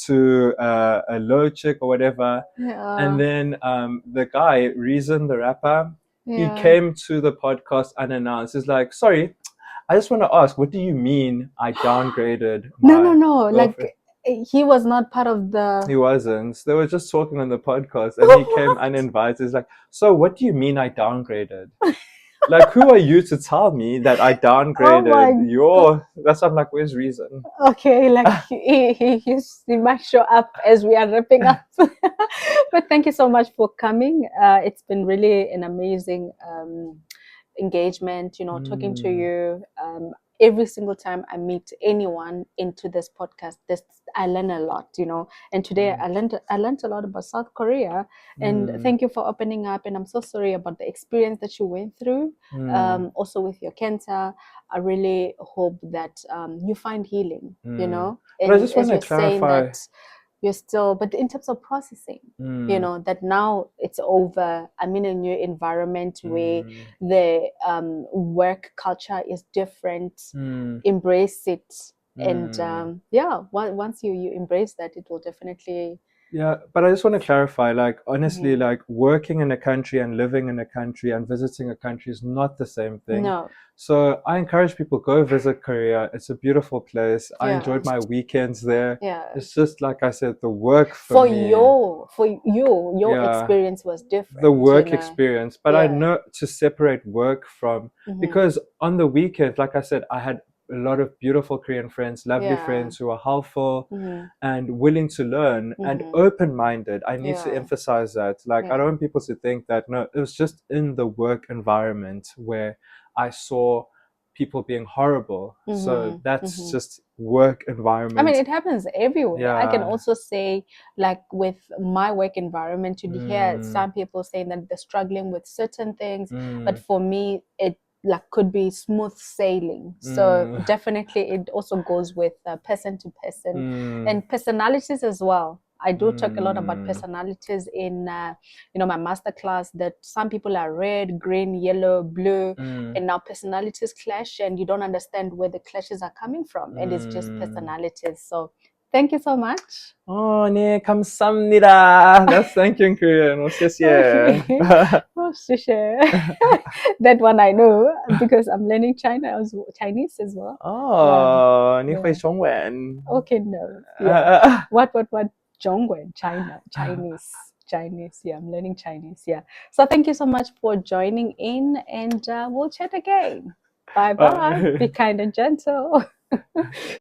to a low chick or whatever." And then the guy, Reason, the rapper, he came to the podcast unannounced. He's like, "Sorry, I just want to ask, what do you mean I downgraded my No. Girlfriend? Like, he was not part of the... He wasn't. They were just talking on the podcast, and he came uninvited. He's like, so what do you mean I downgraded? Like, who are you to tell me that I downgraded your... That's why I'm like, where's Reason? Okay, like he might show up as we are wrapping up. But thank you so much for coming. It's been really an amazing engagement, you know, talking to you. Every single time I meet anyone into this podcast, I learn a lot, you know. And today I learned a lot about South Korea. And thank you for opening up. And I'm so sorry about the experience that you went through. Also with your cancer, I really hope that you find healing, you know. And but I just want to clarify. You're still, but in terms of processing, you know, that now it's over. I'm in a new environment where the work culture is different. Embrace it. And once you embrace that, it will definitely... Yeah, but I just want to clarify, like, honestly, like, working in a country and living in a country and visiting a country is not the same thing. No. So I encourage people, go visit Korea. It's a beautiful place. I enjoyed my weekends there. It's just, like I said, the work for me. Your experience was different. The work experience. But I know to separate work from, because on the weekends, like I said, I had a lot of beautiful Korean friends, lovely friends who are helpful and willing to learn and open-minded. I need to emphasize that. Like, I don't want people to think that, no, it was just in the work environment where I saw people being horrible. So that's just work environment. I mean, it happens everywhere. I can also say, like with my work environment, you hear some people saying that they're struggling with certain things, but for me, it like could be smooth sailing. So definitely, it also goes with person to person and personalities as well. I do talk a lot about personalities in, my master class, that some people are red, green, yellow, blue, and now personalities clash and you don't understand where the clashes are coming from. And it's just personalities. So thank you so much. Oh, 네, 감사합니다. That's thank you in Korean. Oh, 谢谢. Oh, 谢谢. That one I know because I'm learning Chinese as well. Oh, 你会中文? Okay, no. Yeah. What? Zhongwen, Chinese. Yeah, I'm learning Chinese. Yeah. So thank you so much for joining in, and we'll chat again. Bye bye. Be kind and gentle.